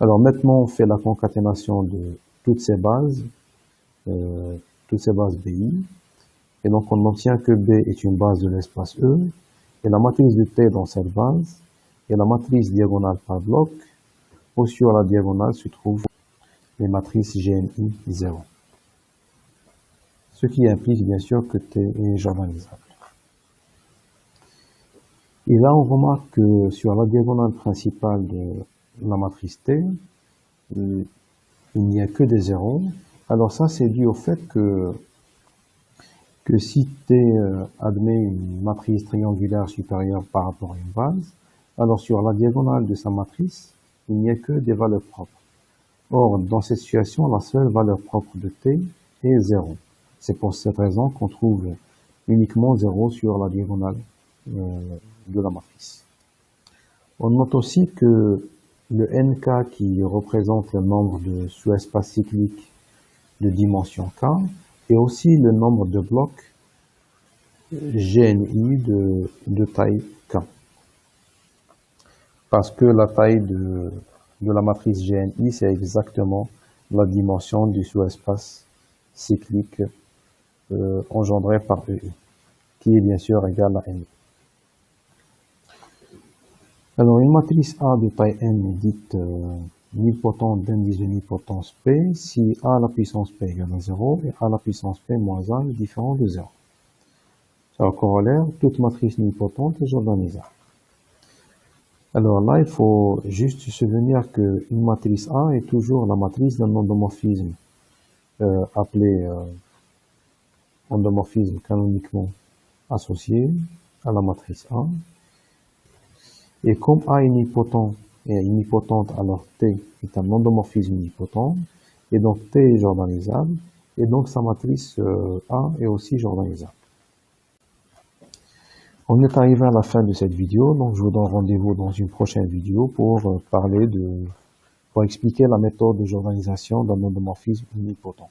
Alors maintenant, on fait la concaténation de toutes ces bases BI, et donc on obtient que B est une base de l'espace E, et la matrice de T dans cette base, et la matrice diagonale par bloc, où sur la diagonale se trouvent les matrices GNI 0. Ce qui implique bien sûr que T est jordanisable. Et là, on remarque que sur la diagonale principale de la matrice T, il n'y a que des zéros. Alors ça, c'est dû au fait que si T admet une matrice triangulaire supérieure par rapport à une base, alors sur la diagonale de sa matrice, il n'y a que des valeurs propres. Or, dans cette situation, la seule valeur propre de T est 0. C'est pour cette raison qu'on trouve uniquement 0 sur la diagonale de la matrice. On note aussi que le NK qui représente le nombre de sous-espaces cycliques de dimension K est aussi le nombre de blocs GNI de taille K. Parce que la taille de la matrice GNI, c'est exactement la dimension du sous-espace cyclique engendré par EI, qui est bien sûr égal à N. Alors, une matrice A de taille n est dite nilpotente d'indice de nilpotence P si A à la puissance P égale à 0 et A à la puissance P moins 1 est différent de 0. Alors, corollaire, toute matrice nilpotente est jordanisable. Alors là, il faut juste se souvenir qu'une matrice A est toujours la matrice d'un endomorphisme appelé endomorphisme canoniquement associé à la matrice A. Et comme A est nilpotente, alors T est un endomorphisme nilpotent, et donc T est jordanisable, et donc sa matrice A est aussi jordanisable. On est arrivé à la fin de cette vidéo, donc je vous donne rendez-vous dans une prochaine vidéo pour expliquer la méthode de jordanisation d'un endomorphisme nilpotent.